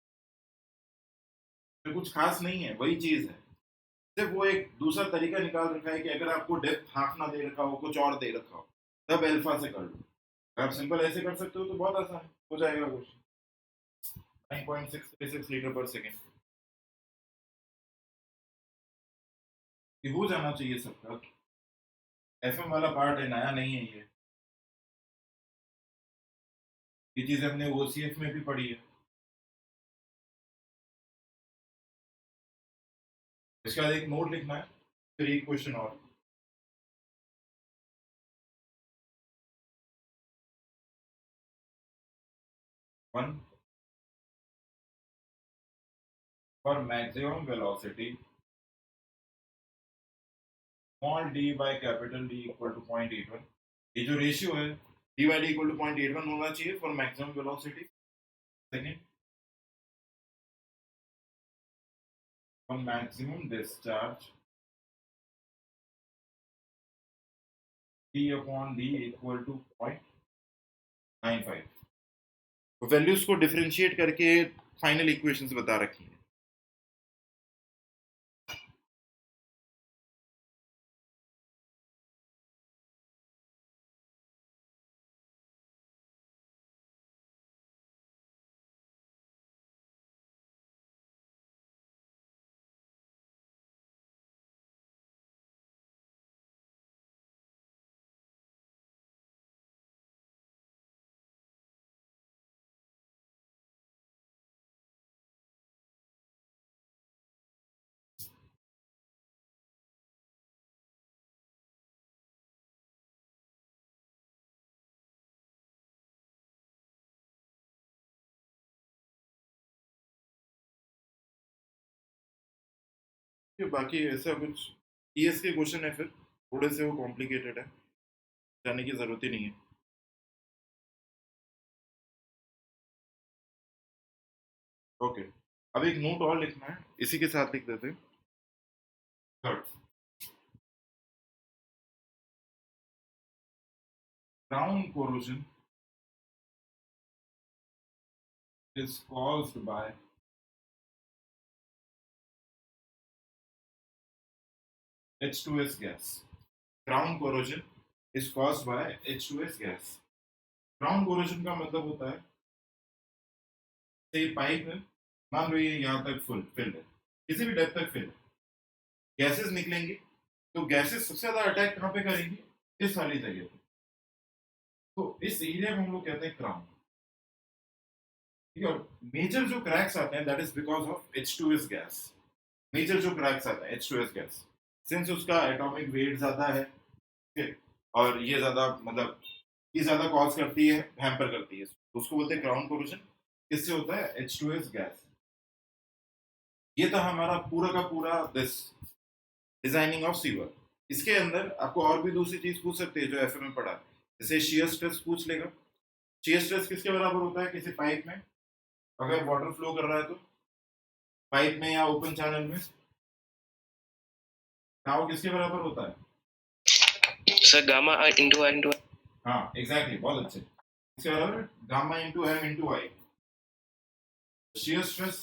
तो कुछ खास नहीं है, वही चीज है। सिर्फ वो एक दूसरा तरीका निकाल रखा है कि अगर आपको डेप्थ हाफ ना दे रखा हो, कुछ और दे रखा हो, तब अल्फा से कर लो। अगर आप सिंपल ऐसे कर सकते हो तो बहुत आसान हो जाएगा क्वेश्चन। 9.636 लीटर पर सेकेंड ये हो जाना चाहिए सबका। एफएम वाला पार्ट है, नया नहीं है ये चीजें हमने ओसीएफ में भी पढ़ी है। इसके बाद एक नोट लिखना है, फिर एक क्वेश्चन और। One for maximum velocity small D by capital D equal to 0.81। ये जो रेशियो है D by D equal to 0.81 होना चाहिए for maximum velocity. Second, for maximum discharge D upon D equal to 0.95। Values को differentiate करके final equations बता रखी है। ये बाकी ऐसा कुछ ईएस के क्वेश्चन है, फिर थोड़े से वो कॉम्प्लिकेटेड है, जाने की जरूरत ही नहीं है। ओके, अब एक नोट और लिखना है, इसी के साथ लिख देते हैं। Third, ground corrosion is caused by H2S gas. Ground corrosion is caused by H2S gas. Ground corrosion का मतलब होता है, से पाइप है, मान लो ये यहाँ तक फुल फिल्ड है, किसी भी डेप्थ तक फिल्ड है, गैसेस निकलेंगी, तो गैसेस सबसे ज्यादा अटैक कहाँ पे करेंगी? इस वाली जगह पे। तो इस एरिया में हम लोग कहते हैं क्राउन। ठीक है, और मेजर जो क्रैक्स आते हैं that is because of H2S gas. Major जो क्रैक्स आते हैं H2S गैस, सिंस उसका एटॉमिक वेट ज्यादा है, ठीक है, और ये ज्यादा मतलब ये ज्यादा कॉज करती है, हैम्पर करती है, उसको बोलते हैं क्राउन कोरोजन। किससे होता है? H2S gas. ये था हमारा पूरा का पूरा दिस डिजाइनिंग ऑफ सीवर। इसके अंदर आपको और भी दूसरी चीज पूछ सकते हैं जो एफए में पढ़ा, जैसे शियर स्ट्रेस पूछ लेगा। शियर स्ट्रेस किसके बराबर होता है किसी पाइप में अगर वाटर फ्लो कर रहा है तो? पाइप में या ओपन चैनल में नाव किसके बराबर होता है? Sir gamma into I into. हाँ एग्जैक्टली, बहुत अच्छे। इसके बराबर gamma into M into I. Shear stress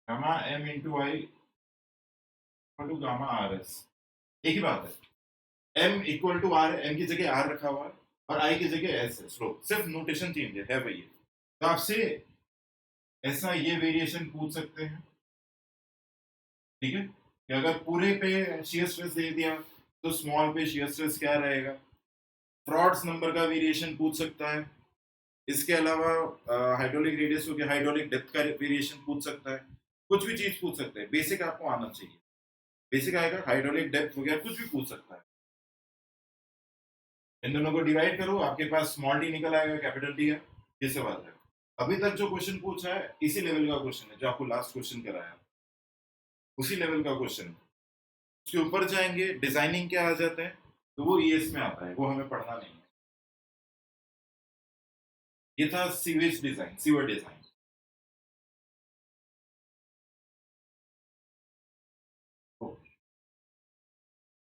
gamma M into I to gamma R S. एक ही बात है, M equal to R, M की जगह आर रखा हुआ है और आई की जगह एस है, स्लो सिर्फ नोटेशन चेंज है भैया। तो आपसे ऐसा ये वेरिएशन पूछ सकते हैं, ठीक है, कि अगर पूरे पे शियर स्ट्रेस दे दिया तो स्मॉल पे शियर स्ट्रेस क्या रहेगा। फ्रॉड्स नंबर का वेरिएशन पूछ सकता है। इसके अलावा हाइड्रोलिक रेडियस हो गया, हाइड्रोलिक डेप्थ का वेरिएशन पूछ सकता है, कुछ भी चीज पूछ सकते हैं। बेसिक आपको आना चाहिए, बेसिक आएगा, हाइड्रोलिक डेप्थ हो गया, कुछ भी पूछ सकता है। इन दोनों को डिवाइड करो, आपके पास स्मॉल टी निकल आएगा, कैपिटल टी है, ये सवाल है। अभी तक जो क्वेश्चन पूछा है इसी लेवल का क्वेश्चन है, जो आपको लास्ट क्वेश्चन कराया उसी लेवल का क्वेश्चन है। उसके ऊपर जाएंगे, डिजाइनिंग क्या आ जाते हैं, तो वो ईएस में आता है, वो हमें पढ़ना नहीं है। ये था सीवेज डिजाइन, सीवर डिजाइन।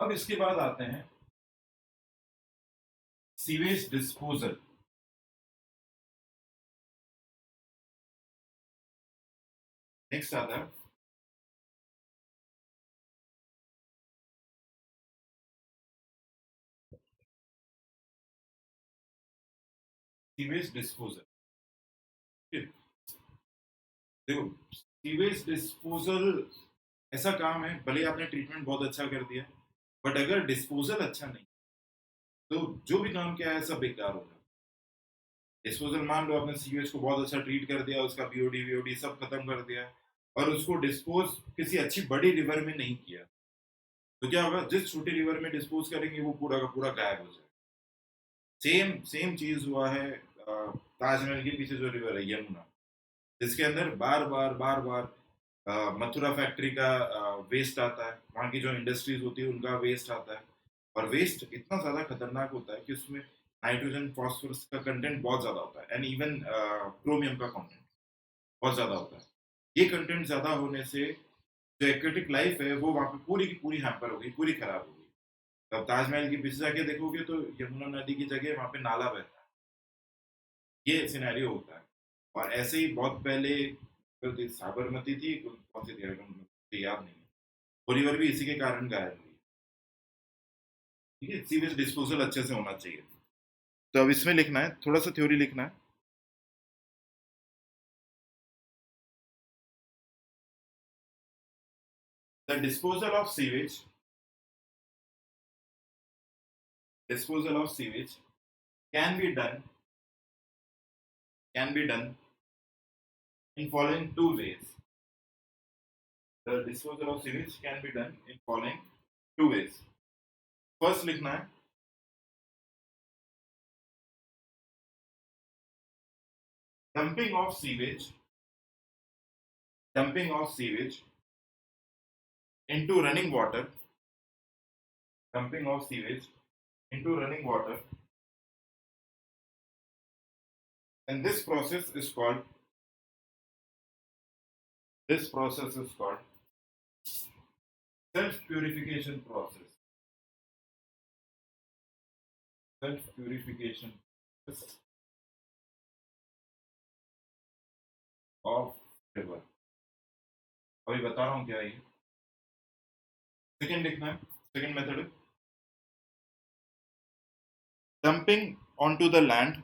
अब इसके बाद आते हैं सीवेज डिस्पोजल। नेक्स्ट आता है सीवेज डिस्पोजल। देखो, सीवेज डिस्पोजल ऐसा काम है, भले आपने ट्रीटमेंट बहुत अच्छा कर दिया, बट अगर डिस्पोजल अच्छा नहीं तो जो भी काम किया है सब बेकार होगा। डिस्पोजल, मान लो आपने सीवेज को बहुत अच्छा ट्रीट कर दिया, उसका बीओडी वीओडी सब खत्म कर दिया, और उसको डिस्पोज किसी अच्छी बड़ी रिवर में नहीं किया, तो क्या होगा? जिस छोटी रिवर में डिस्पोज करेंगे वो पूरा का पूरा गायब हो जाएगा। सेम सेम चीज हुआ है ताजमहल के पीछे जो रिवर है यमुना, जिसके अंदर बार बार बार बार मथुरा फैक्ट्री का वेस्ट आता है, वहाँ की जो इंडस्ट्रीज होती है उनका वेस्ट आता है, और वेस्ट इतना ज़्यादा खतरनाक होता है कि उसमें नाइट्रोजन फॉस्फोरस का कंटेंट बहुत ज़्यादा होता है, एंड इवन क्रोमियम का कंटेंट बहुत ज़्यादा होता है। ये कंटेंट ज़्यादा होने से जो एक्वेटिक लाइफ है वो वहाँ पे पूरी की पूरी हैम्पर हो गई, पूरी खराब हो गई। तब ताजमहल के पीछे जाके देखोगे तो यमुना नदी की जगह वहाँ पे नाला बहता है, ये सिनेरियो होता है। और ऐसे ही बहुत पहले साबरमती थी, कौन सी थी मुझे याद नहीं, वो रिवर भी इसी के कारण गायब हुई। ठीक है, सीवेज डिस्पोजल अच्छे से होना चाहिए। तो अब इसमें लिखना है, थोड़ा सा थ्योरी लिखना है। The disposal of sewage can be done in following two ways. The disposal of sewage can be done in following two ways. First लिखना है dumping of sewage into running water, dumping of sewage into running water, and this process is called self-purification process. Self-purification process of river. अभी बता रहा हूँ क्या है ये. Second लिखना है. सेकेंड मेथड है dumping onto the land,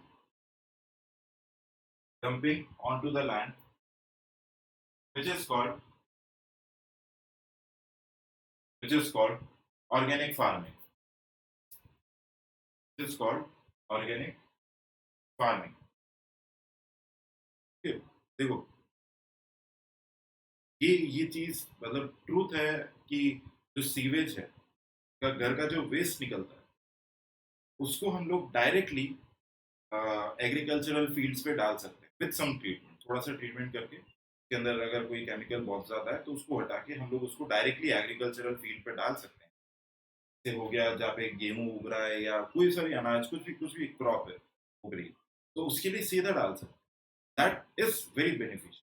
which is called organic farming. It is called organic farming. Okay, देखो ये चीज मतलब ट्रूथ है कि जो सीवेज है का घर का जो वेस्ट निकलता है उसको हम लोग डायरेक्टली एग्रीकल्चरल फील्ड्स पे डाल सकते हैं विद सम ट्रीटमेंट. थोड़ा सा ट्रीटमेंट करके उसके अंदर अगर कोई केमिकल बहुत ज्यादा है तो उसको हटा के हम लोग उसको डायरेक्टली एग्रीकल्चरल फील्ड पे डाल सकते हैं. जैसे हो गया जहाँ पे गेहूं उग रहा है या कोई सा भी अनाज कुछ भी क्रॉप है उग रही है तो उसके लिए सीधा डाल सकते हैं. That is very beneficial.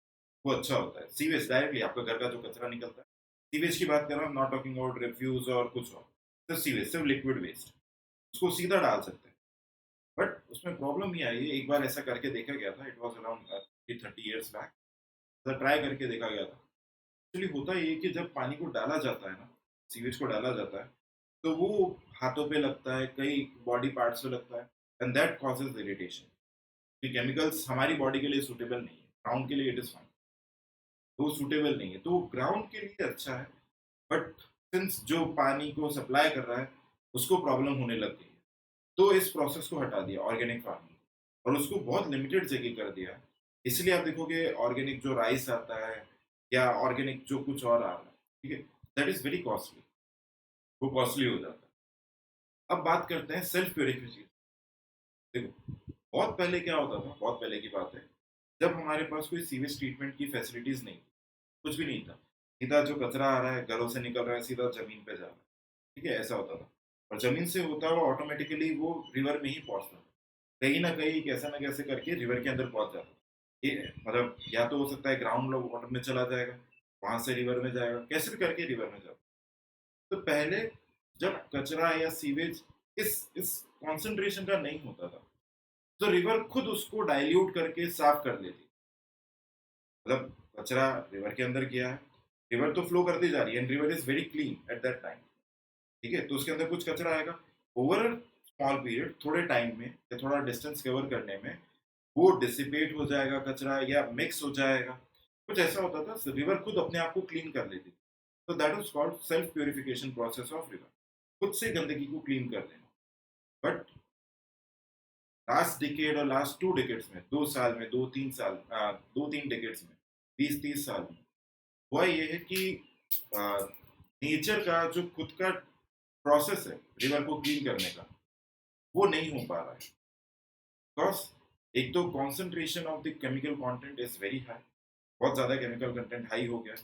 वो अच्छा होता है. सीवेज डायरेक्टली आपका घर का जो कचरा निकलता है, सीवेज की बात कर रहा हूँ, नॉट टॉकिंग अबाउट रिफ्यूज और कुछ और, तो सीवेज सिर्फ लिक्विड वेस्ट उसको सीधा डाल सकते हैं. बट उसमें प्रॉब्लम ये आई है. एक बार ऐसा करके देखा गया था. It was around 30 years back. Try करके देखा गया था. एक्चुअली होता ये कि जब पानी को डाला जाता है ना, सीवेज को डाला जाता है तो वो हाथों पे लगता है, कई बॉडी पार्ट्स पे लगता है एंड दैट कॉजेज इरिटेशन. कि केमिकल्स हमारी बॉडी के लिए सूटेबल नहीं है. ग्राउंड के लिए इट इज फाइन, वो सूटेबल नहीं है. तो ग्राउंड के लिए अच्छा है बट सिंस जो पानी को सप्लाई कर रहा है उसको प्रॉब्लम होने लग गई है तो इस प्रोसेस को हटा दिया ऑर्गेनिक फार्मिंग और उसको बहुत लिमिटेड जगह कर दिया. इसलिए आप देखोगे ऑर्गेनिक जो राइस आता है या ऑर्गेनिक जो कुछ और आ रहा है, ठीक है, दैट इज वेरी कॉस्टली. वो कॉस्टली हो जाता है. अब बात करते हैं सेल्फ प्योरिफिकेशन. देखो बहुत पहले क्या होता था, बहुत पहले की बात है जब हमारे पास कोई सीवेज ट्रीटमेंट की फैसिलिटीज नहीं, कुछ भी नहीं था. सीधा जो कचरा आ रहा है घरों से निकल रहा है सीधा जमीन पे जा रहा है. ठीक है, ऐसा होता था. और जमीन से होता हुआ ऑटोमेटिकली वो रिवर में ही पहुंचता था. कहीं ना कहीं कैसे ना कैसे करके रिवर के अंदर पहुंच जाता. ये मतलब या तो हो सकता है ग्राउंड वाटर में चला जाएगा, वहां से रिवर में जाएगा, कैसे भी करके रिवर में जाएगा. तो पहले जब कचरा या सीवेज इस कॉन्सेंट्रेशन का नहीं होता था तो रिवर खुद उसको डाइल्यूट करके साफ कर लेती. मतलब कचरा रिवर के अंदर गया है, रिवर तो फ्लो करती जा रही है and river is very clean at that time. ठीक है, तो उसके अंदर कुछ कचरा आएगा ओवर स्मॉल पीरियड, थोड़े टाइम में या थोड़ा डिस्टेंस कवर करने में वो डिसिपेट हो जाएगा कचरा या मिक्स हो जाएगा. कुछ ऐसा होता था, रिवर खुद अपने आप को क्लीन कर लेती. तो that is called self purification process of river. खुद से गंदगी को क्लीन कर देना. बट लास्ट डिकेड और लास्ट 2 decades में, 2 साल में, 2-3 साल, 2-3 decades में, 20-30 साल में हुआ ये है कि नेचर का जो खुद का प्रोसेस है रिवर को क्लीन करने का वो नहीं हो पा रहा है. बिकॉज एक तो concentration of the chemical content is very high. बहुत ज़्यादा केमिकल कंटेंट हाई हो गया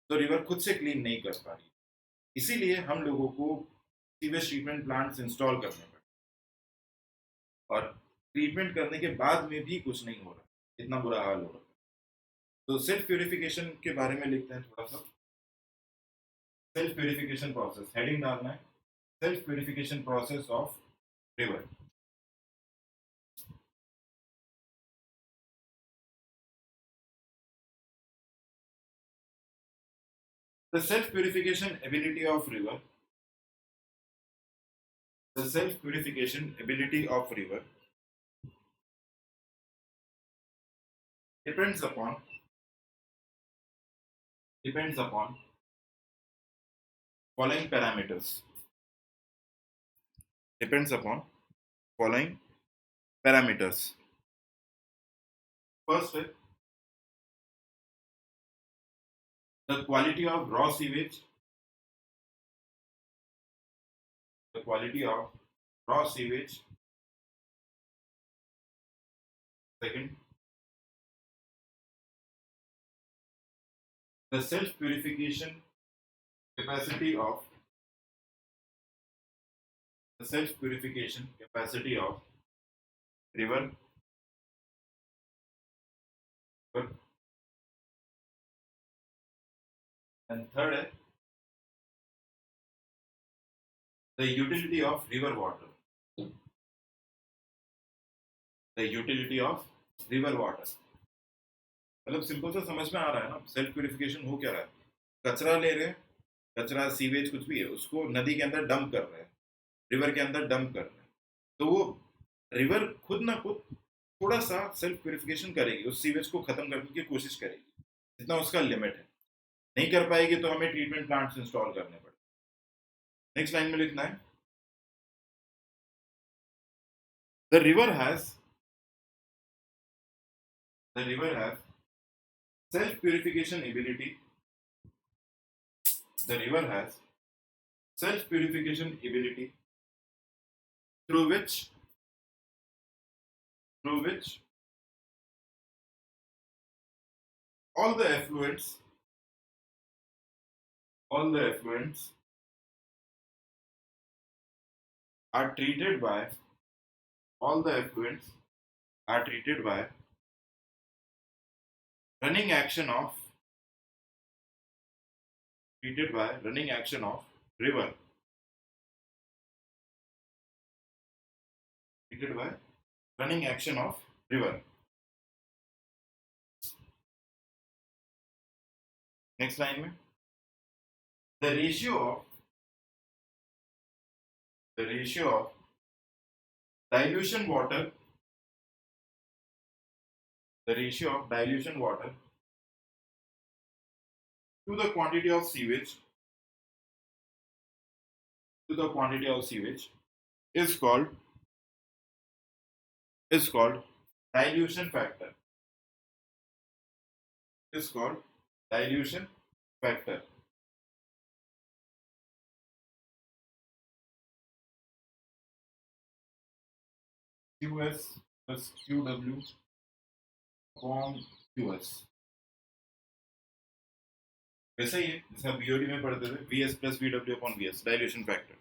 तो रिवर खुद से क्लीन नहीं कर पा रही. इसीलिए हम लोगों को सीवेज ट्रीटमेंट प्लांट्स इंस्टॉल करने पड़े और ट्रीटमेंट करने के बाद में भी कुछ नहीं हो रहा, इतना बुरा हाल हो रहा. तो सेल्फ प्योरिफिकेशन के बारे में लिखते हैं थोड़ा सा. सेल्फ प्योरिफिकेशन प्रोसेस हेडिंग डालना है, self purification process of river. The self-purification ability of river. The self-purification ability of river depends upon following parameters. Depends upon following parameters. First, the quality of raw sewage. The quality of raw sewage. Second, the self-purification capacity of the self purification capacity of river, and third है the utility of river water. The utility of river water. मतलब simple सा समझ में आ रहा है ना, self purification हो क्या रहा है, कचरा ले रहे हैं, कचरा सीवेज कुछ भी है उसको नदी के अंदर डंप कर रहे हैं, रिवर के अंदर डंप कर रहे हैं, तो वो रिवर खुद ना खुद थोड़ा सा सेल्फ प्यूरिफिकेशन करेगी, उस सीवेज को खत्म करने की कोशिश करेगी, जितना उसका लिमिट है। नहीं कर पाएगी तो हमें ट्रीटमेंट प्लांट्स इंस्टॉल करने पड़े। नेक्स्ट लाइन में लिखना है the river has self purification ability. The river has self purification ability through which all the effluents are treated by running action of river, next line में the ratio of dilution water to the quantity of sewage is called dilution factor. QS plus QW upon QS, वैसा ही है जैसे आप BOD में पढ़ते थे, VS plus VW upon VS, dilution factor.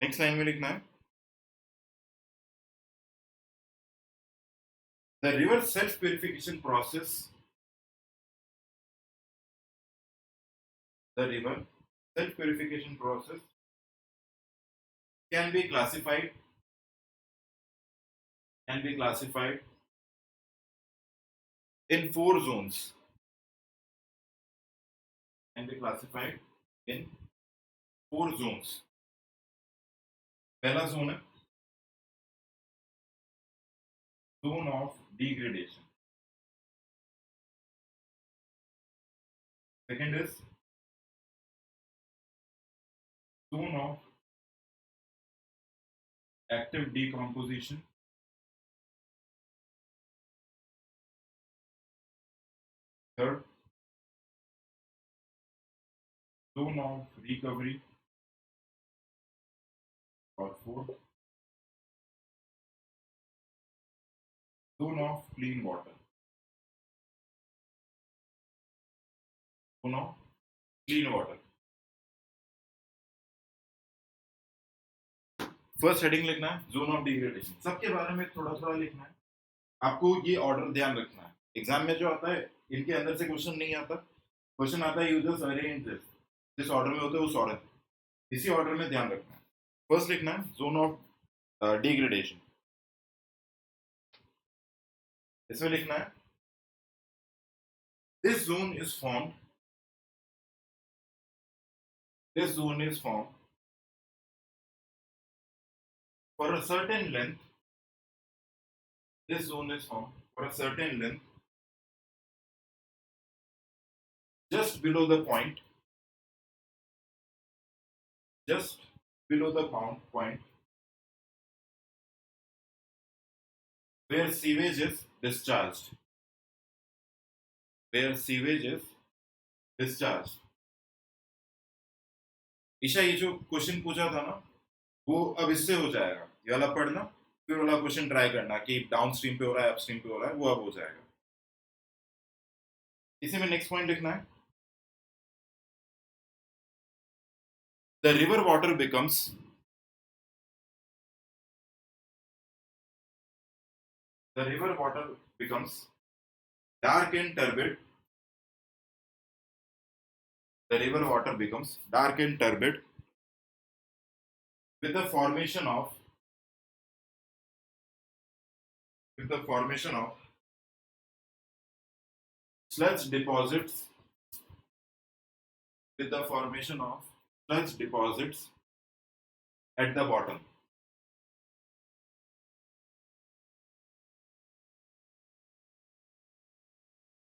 Next line में लिखना है the river self purification process can be classified in 4 zones. पहला जोन है zone of degradation. Second is zone of active decomposition. Third, zone of recovery. Or fourth, zone of clean water. First heading लिखना है zone of degradation, सबके बारे में थोड़ा थोड़ा लिखना है। आपको ये ऑर्डर ध्यान रखना है, एग्जाम में जो आता है इनके अंदर से क्वेश्चन नहीं आता, क्वेश्चन आता है यूजर्स अरेंज दिस, जिस ऑर्डर में होते हैं उस ऑर्डर, इसी ऑर्डर में ध्यान रखना है। फर्स्ट लिखना है जोन ऑफ डिग्रेडेशन, इसमें लिखना है this zone is formed for a certain length. This zone is formed for a certain length just below the point where sewage is discharged. Isha ये जो क्वेश्चन पूछा था ना वो अब इससे हो जाएगा, ये वाला पढ़ना फिर वाला क्वेश्चन ट्राई करना कि डाउन स्ट्रीम पे हो रहा है अपस्ट्रीम पे हो रहा है, वो अब हो जाएगा। इसी में नेक्स्ट पॉइंट लिखना है the river water becomes dark and turbid. The river water becomes dark and turbid with the formation of sludge deposits at the bottom.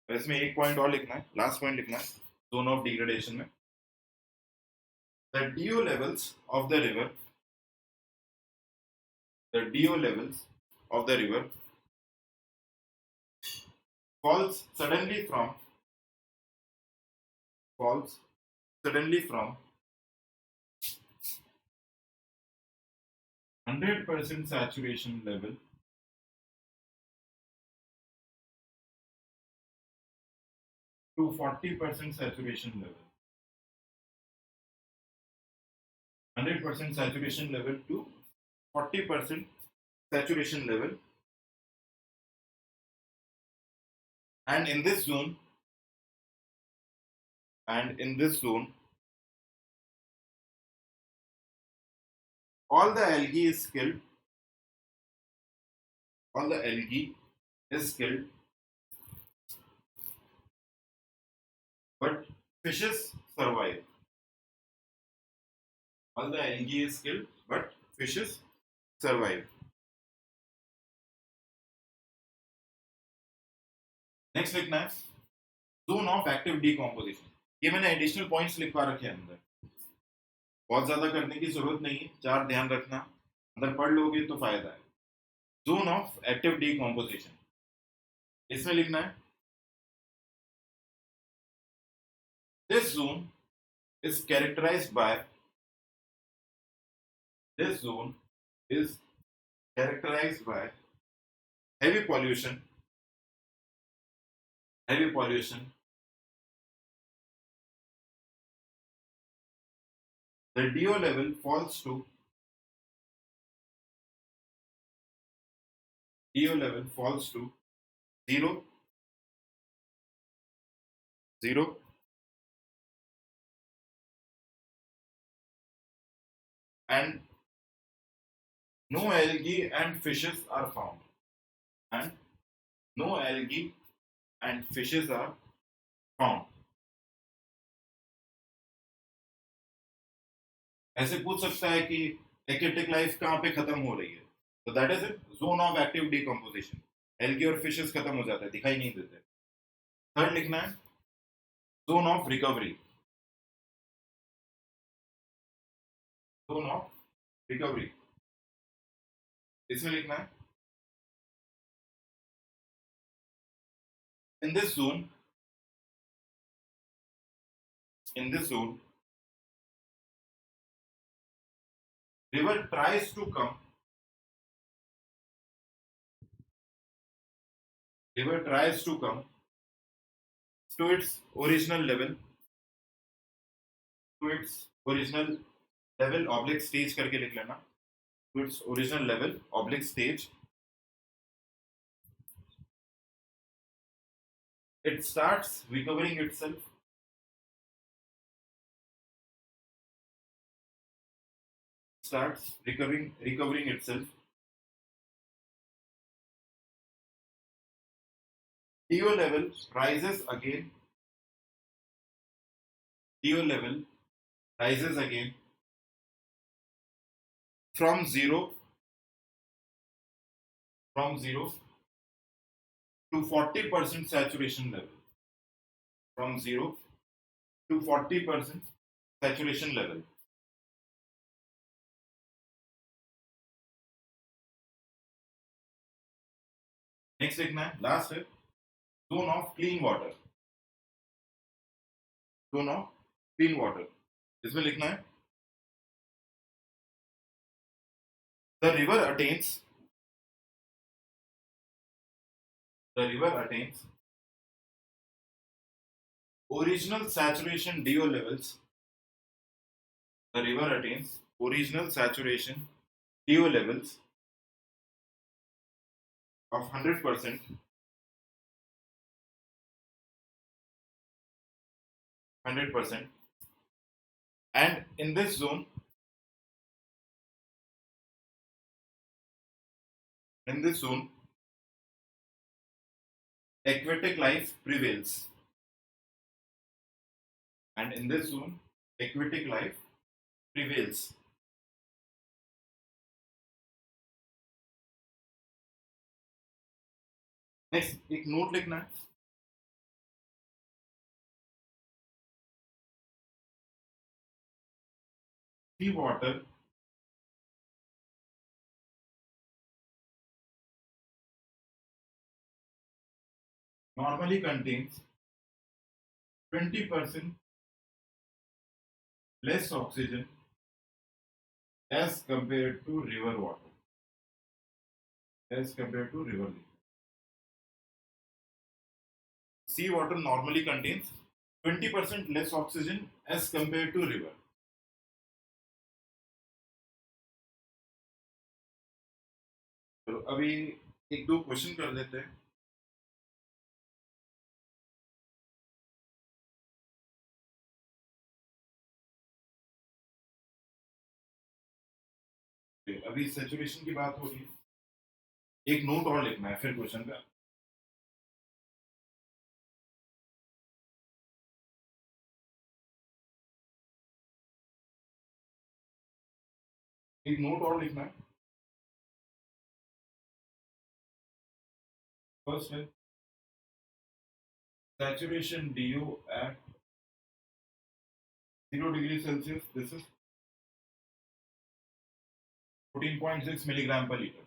इसमें एक पॉइंट और लिखना है, लास्ट पॉइंट लिखना है जोन ऑफ डिग्रेडेशन में. The DO levels of the river falls suddenly from 100% saturation level to 40% saturation level. 100% saturation level to 40% saturation level, and in this zone all the algae is killed, but fishes survive. All the algae is killed, but fishes survive. Next लिखना है zone of active decomposition. ये मैंने additional points लिखवा रखे हैं अंदर, बहुत ज्यादा करने की जरूरत नहीं है, 4 ध्यान रखना, अंदर पढ़ लोगे तो फायदा है. जोन ऑफ एक्टिव डीकॉम्पोजिशन, इसमें लिखना है this zone is characterized by heavy pollution. The DO level falls to 0, and no algae and fishes are found. ऐसे पूछ सकता है कि एक्वेटिक लाइफ कहाँ पे खत्म हो रही है, तो that is it, zone of active decomposition. Algae और फिशेस खत्म हो जाता है, दिखाई नहीं देते. थर्ड लिखना है जोन ऑफ रिकवरी. इसमें लिखना है in this zone river tries to come to its original level oblique stage करके लिख लेना, to its original level oblique stage. It starts recovering itself. DO level rises again. From zero to 40% saturation level. From 0 to 40% saturation level. Next लिखना है, last है zone of clean water. इसमें लिखना है the river attains original saturation DO levels the river attains original saturation DO levels of 100%, 100%, and in this zone, aquatic life prevails, and in this zone, aquatic life prevails. Next एक note लिखना है, सी water normally contains 20% less oxygen as compared to river water, as compared to river liquid. Sea water normally contains 20% less oxygen as compared to river. तो अभी एक दो question कर लेते हैं. अभी सैचुरेशन की बात हो रही है, एक नोट और लिखना है फिर क्वेश्चन का. एक नोट और लिखना है. फर्स्ट है saturation DO at 0 degree Celsius. This is 14.6 milligram पर लीटर.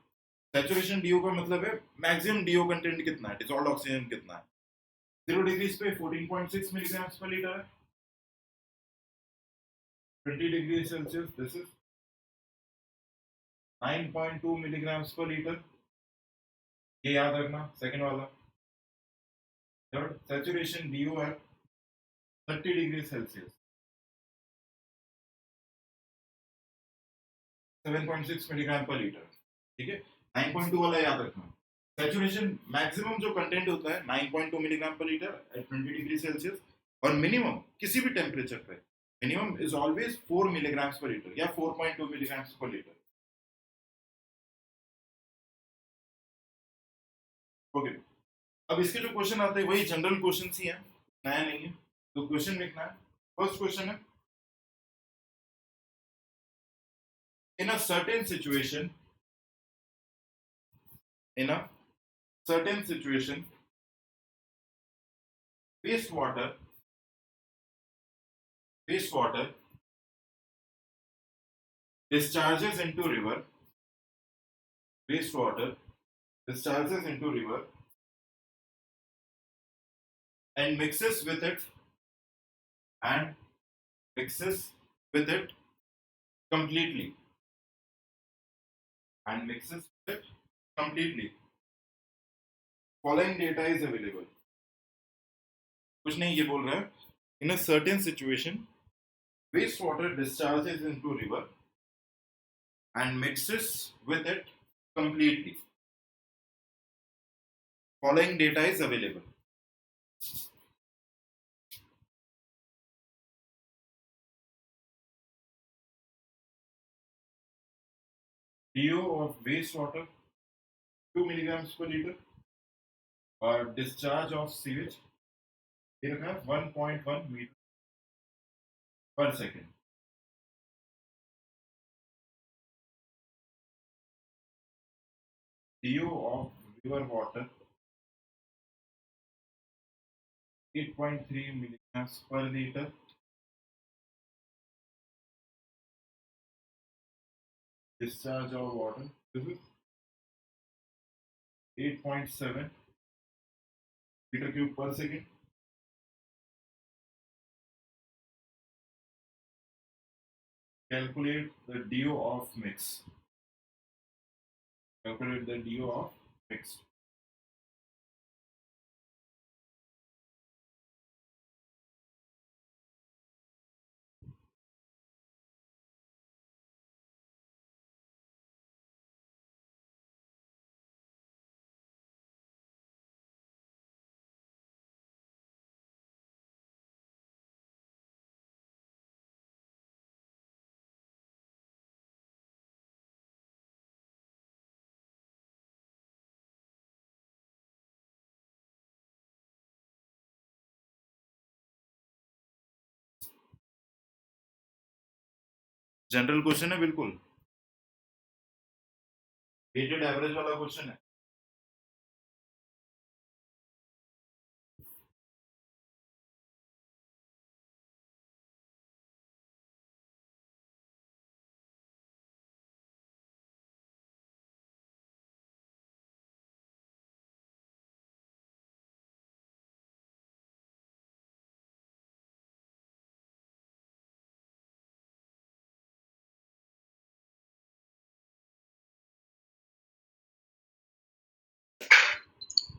सैचुरेशन DO का मतलब है मैक्सिमम DO कंटेंट कितना है, डिसॉल्व्ड ऑक्सीजन कितना है. 0 डिग्रीज पे 14.6 मिलीग्राम पर लीटर है. 20 degree Celsius this is 9.2 milligram पर लीटर. ये याद रखना. सेकंड वाला, थर्ड, सैचुरेशन DO है 30 डिग्री सेल्सियस 7.6 मिलीग्राम पर लीटर. ठीक है, 9.2 वाला याद रखना. सैचुरेशन मैक्सिमम जो कंटेंट होता है 9.2 मिलीग्राम पर लीटर एट 20 डिग्री सेल्सियस, और मिनिमम किसी भी टेम्परेचर पे मिनिमम इज ऑलवेज 4 मिलीग्राम पर लीटर या 4.2 मिलीग्राम पर लीटर. ओके, अब इसके जो क्वेश्चन आते हैं वही जनरल क्वेश्चन ही है, नया नहीं है. तो क्वेश्चन लिखना है. फर्स्ट क्वेश्चन है, in a certain situation, wastewater discharges into river. Wastewater discharges into river and mixes with it completely. Following data is available. कुछ नहीं, ये बोल रहा है in a certain situation wastewater discharges into river and mixes with it completely. Following data is available. DO of wastewater 2 milligrams per liter, or discharge of sewage here 1.1 meter per second. DO of river water 8.3 milligrams per liter. Discharge of water, this is 8.7 meter cube per second. Calculate the DO of mix. Calculate the DO of mix. General question है बिल्कुल, weighted average वाला question है।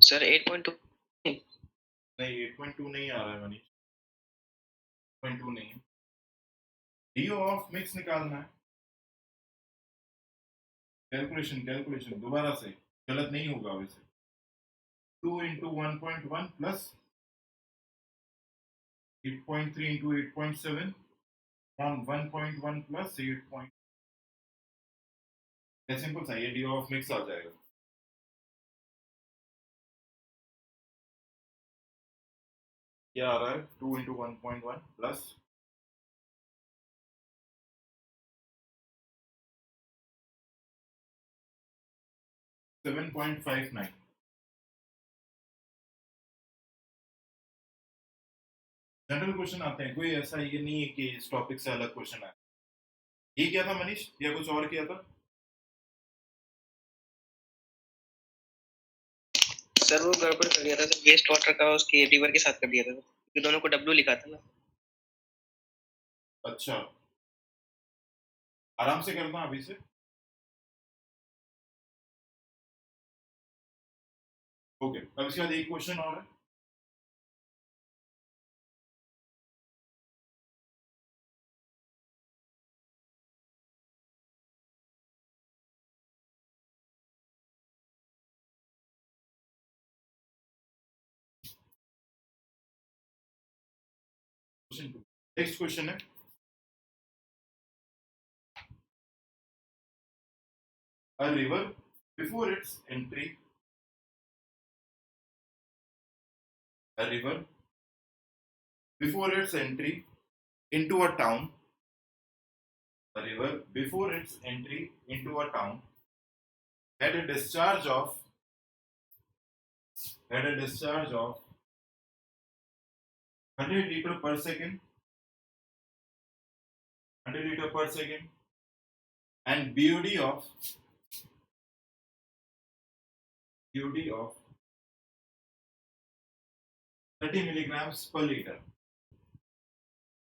Sir 8.2 नहीं 8.2 नहीं आ रहा है मनीष, 8.2 नहीं है। डी ऑफ मिक्स निकालना है, कैलकुलेशन कैलकुलेशन दोबारा से, गलत नहीं होगा वैसे। 2 into 1.1 plus 8.3 into 8.7 on 1.1 plus 8. Simple सा, ये डी ऑफ मिक्स आ जाएगा। क्या आ रहा है, 2 इंटू 1.1 प्लस 7.59। जनरल क्वेश्चन आते हैं, कोई ऐसा ये नहीं है कि इस टॉपिक से अलग क्वेश्चन आए। ये क्या था मनीष, या कुछ और किया था? सर वो गड़बड़ कर दिया था सर, वेस्ट वाटर का उसके रिवर के साथ कर दिया था, ये दोनों को डब्ल्यू लिखा था ना। अच्छा, आराम से करना अभी से। ओके, अब इसके बाद एक क्वेश्चन और है। क्वेश्चन 2, नेक्स्ट क्वेश्चन है, a river before its entry, a river before its entry into a town, a river before its entry into a town had a discharge of 100 liter per second, 100 liter per second, and BOD of 30 milligrams per liter,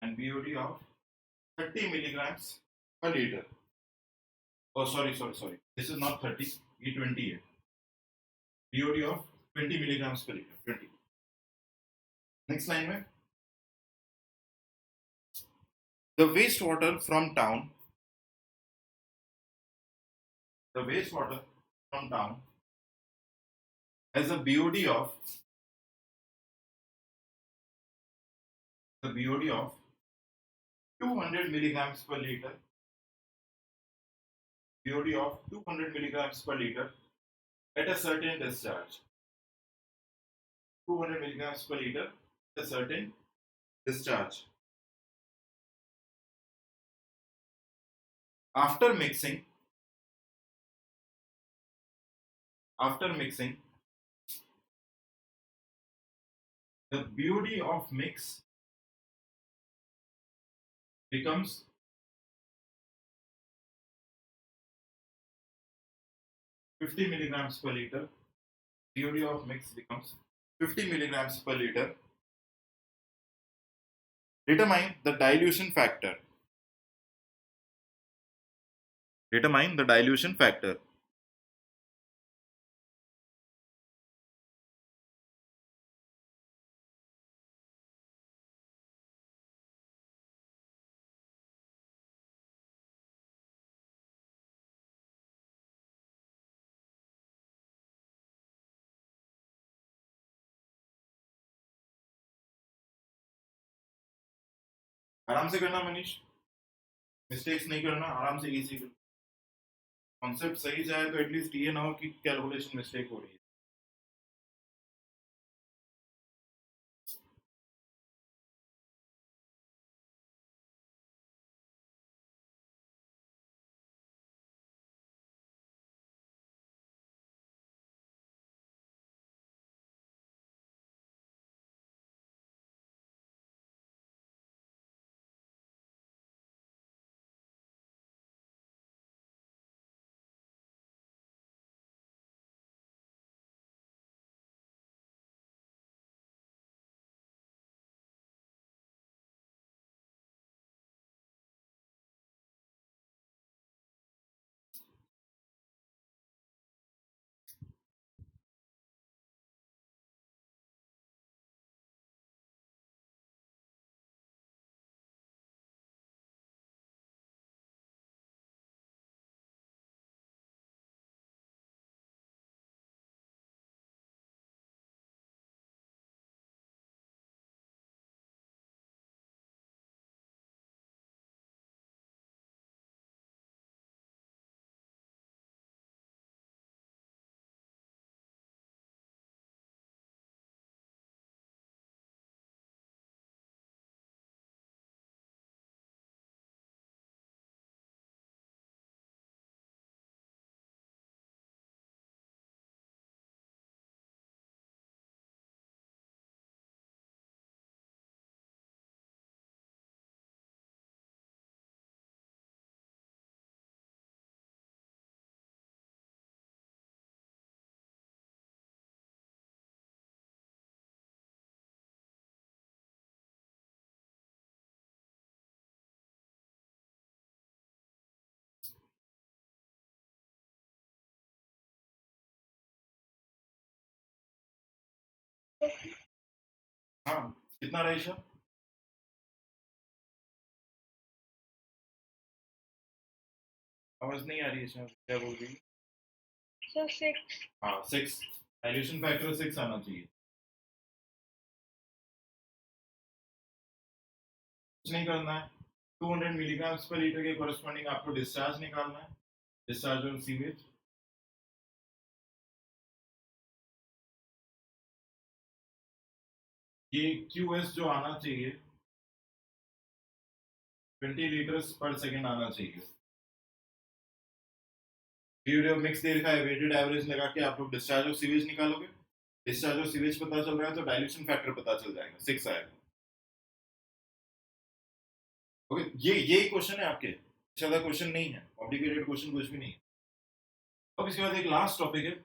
and BOD of 30 milligrams per liter. Oh, sorry. This is not 30, ये 20 है. BOD of 20 milligrams per liter. 20. Next line में, the wastewater from town has a BOD of 200 milligrams per liter. BOD of 200 milligrams per liter at a certain discharge. 200 milligrams per liter at a certain discharge. After mixing, the BOD of mix becomes 50 milligrams per liter. BOD of mix becomes 50 milligrams per liter. Determine the dilution factor. आराम से करना Manish, mistakes नहीं करना, आराम से easy. Concept सही जाए तो एटलीस्ट ये ना हो कि कैलकुलेशन मिस्टेक हो रही है। हाँ, कितना रेशो? आवाज नहीं आ रही है सर, क्या बोल रही है? सर 6. हाँ 6, डाइल्यूशन फैक्टर 6 आना चाहिए। कुछ नहीं करना है, 200 मिलीग्राम पर लीटर के कॉरेस्पॉन्डिंग आपको डिस्चार्ज निकालना है, डिस्चार्ज और सीवेज। ये QS जो आना चाहिए 20 लीटर्स पर सेकेंड आना चाहिए। वीडियो मिक्स दे रखा है, वेटेड एवरेज लगा के आप लोग डिस्चार्ज और सीवेज निकालोगे। डिस्चार्ज और सीवेज पता चल रहा है तो डाइल्यूशन फैक्टर पता चल जाएगा, 6 आएगा। ओके, ये क्वेश्चन है आपके, ज्यादा क्वेश्चन नहीं है, कॉम्प्लिकेटेड क्वेश्चन कुछ भी नहीं है। अब इसके बाद एक लास्ट टॉपिक है,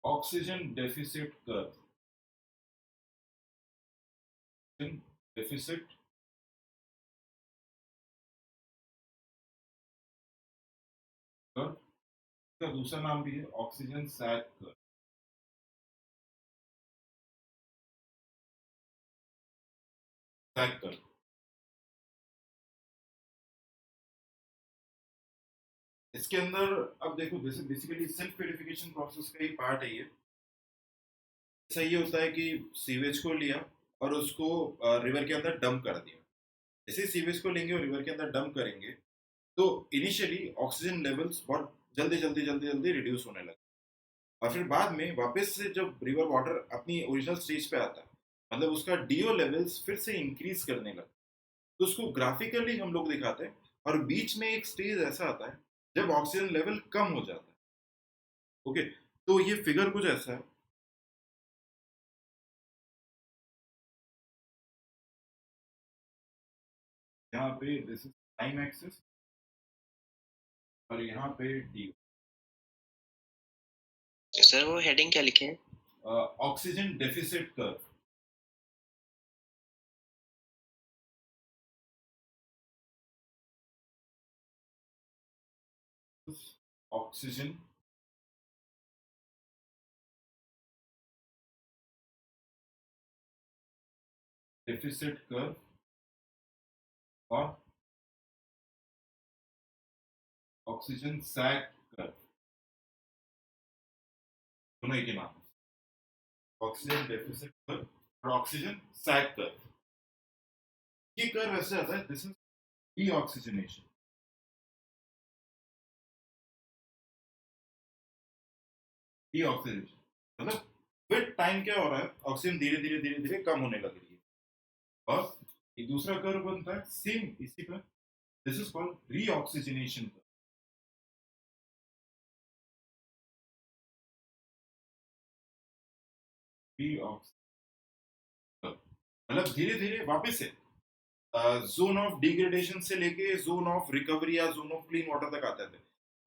oxygen deficit curve. Deficit curve का दूसरा नाम भी है ऑक्सीजन सैग कर्व। सैग कर्व इसके अंदर, अब देखो जैसे बेसिकली सेल्फ प्यूरिफिकेशन प्रोसेस का ही पार्ट है ये। ऐसा ये होता है कि सीवेज को लिया और उसको रिवर के अंदर डंप कर दिया। जैसे सीवेज को लेंगे और रिवर के अंदर डंप करेंगे तो इनिशियली ऑक्सीजन लेवल्स बहुत जल्दी जल्दी जल्दी जल्दी रिड्यूस होने लगे, और फिर बाद में वापस से जब रिवर वाटर अपनी ओरिजिनल स्टेज पे आता है, मतलब उसका डीओ लेवल्स फिर से इंक्रीज करने लगे। तो उसको ग्राफिकली हम लोग दिखाते हैं, और बीच में एक स्टेज ऐसा आता है जब ऑक्सीजन लेवल कम हो जाता है। ओके, तो ये फिगर कुछ ऐसा है। यहाँ पे दिस इज टाइम एक्सिस और यहाँ पे डी। सर वो हेडिंग क्या लिखे हैं? Oxygen deficit curve. Oxygen deficit curve और ऑक्सीजन सैग कर्व, दोनों एक ही नाम है, ऑक्सीजन डेफिसिट कर्व और ऑक्सीजन सैग कर्व। ये कर्व ऐसे आता है, दिस इज डीऑक्सीजनेशन। डीऑक्सीजनेशन मतलब विद टाइम क्या हो रहा है, ऑक्सीजन धीरे धीरे धीरे धीरे कम होने लग रही है। और एक दूसरा कर्व बनता है सेम इसी पर, दिस इज कॉल्ड रीऑक्सीजनेशन कर्व। मतलब धीरे धीरे वापस से जोन ऑफ डिग्रेडेशन से लेके जोन ऑफ रिकवरी या जोन ऑफ क्लीन वाटर तक आते थे।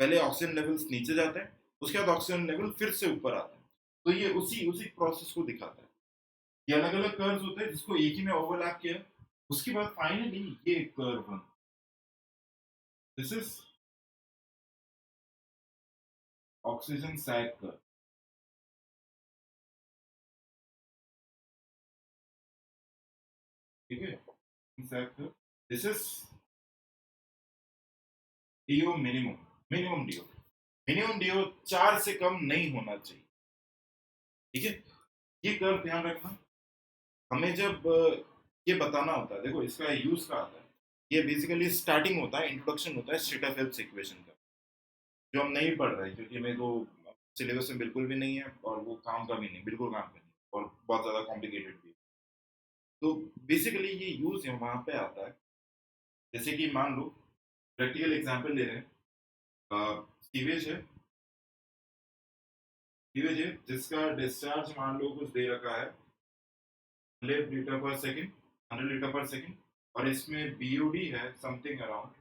पहले ऑक्सीजन लेवल्स नीचे जाते हैं, उसके बाद ऑक्सीजन लेवल फिर से ऊपर आता है। तो ये उसी उसी प्रोसेस को दिखाता है। ये अलग अलग कर्व्स होते हैं जिसको एक ही में ओवरलैप किया, उसके बाद फाइनली ये कर्व बना। This is oxygen sag curve. ठीक है, sag curve. This is DO minimum, minimum DO, minimum DO 4 से कम नहीं होना चाहिए। ठीक है, ये कर्व ध्यान रखना। हमें जब ये बताना होता है, देखो इसका यूज का आता है, ये बेसिकली स्टार्टिंग होता है, इंट्रोडक्शन होता है स्टेटोफिल्प्स इक्वेशन का, जो हम नहीं पढ़ रहे क्योंकि हमें तो सिलेबस में बिल्कुल भी नहीं है, और वो काम का भी नहीं, बिल्कुल काम का नहीं, और बहुत ज़्यादा कॉम्प्लिकेटेड भी है। तो बेसिकली ये यूज वहाँ पे आता है, जैसे कि मान लो प्रैक्टिकल एग्जाम्पल ले रहे हैं, सीवेज है, सीवेज है जिसका डिस्चार्ज मान लो कुछ दे रखा है 100 लीटर पर सेकेंड, 100 लीटर पर सेकेंड, और इसमें बीओडी है समथिंग अराउंड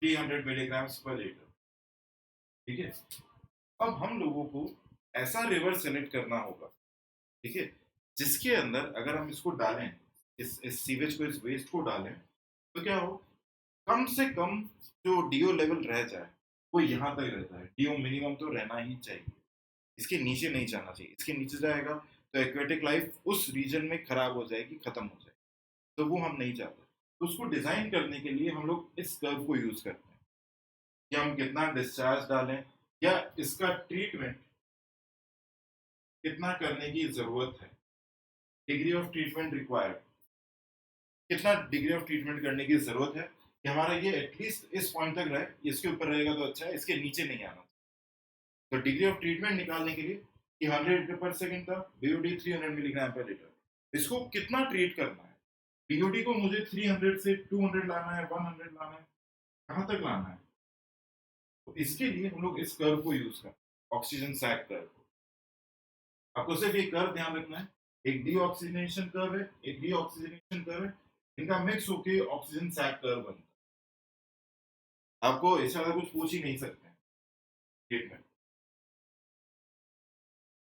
300 मिलीग्राम्स पर लीटर। ठीक है, अब हम लोगों को ऐसा रिवर सेलेक्ट करना होगा, ठीक है, जिसके अंदर अगर हम इसको डालें, इस सीवेज को, इस वेस्ट को डालें, तो क्या हो, कम से कम जो डीओ लेवल रह जाए वो यहाँ तक रहता है। डीओ मिनिमम तो रहना ही चाहिए, इसके नीचे नहीं जाना चाहिए। इसके नीचे जाएगा तो एक्वेटिक लाइफ उस रीजन में खराब हो जाएगी, खत्म हो जाएगी, तो वो हम नहीं चाहते। तो उसको डिजाइन करने के लिए हम लोग इस कर्व को यूज करते हैं कि हम कितना डिस्चार्ज डालें या इसका ट्रीटमेंट कितना करने की जरूरत है, डिग्री ऑफ ट्रीटमेंट रिक्वायर्ड, कितना डिग्री ऑफ ट्रीटमेंट करने की जरूरत है कि हमारा ये एटलीस्ट इस पॉइंट तक रहे, इसके ऊपर रहेगा तो अच्छा है, इसके नीचे नहीं आना। तो डिग्री ऑफ ट्रीटमेंट निकालने के लिए कि 100 लीटर पर सेकंड था, बीओडी 300 मिलीग्राम पर लीटर, इसको कितना ट्रीट करना है। बीओडी को मुझे 300 से 200 लाना है, 100 लाना है, कहाँ तक लाना है। तो इसके लिए हम लोग इस कर्व को यूज करते हैं, ऑक्सीजन सैक कर्व। आपको सिर्फ ये कर्व ध्यान रखना है, एक डीऑक्सीजनेशन कर्व है, एक डीऑक्सीजनेशन कर्व है, इनका मिक्स होके ऑक्सीजन सैक कर्व बनता है। आपको इससे ज्यादा कुछ पूछ ही नहीं सकते हैं ट्रीटमेंट।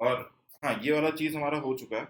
और हाँ, ये वाला चीज हमारा हो चुका है।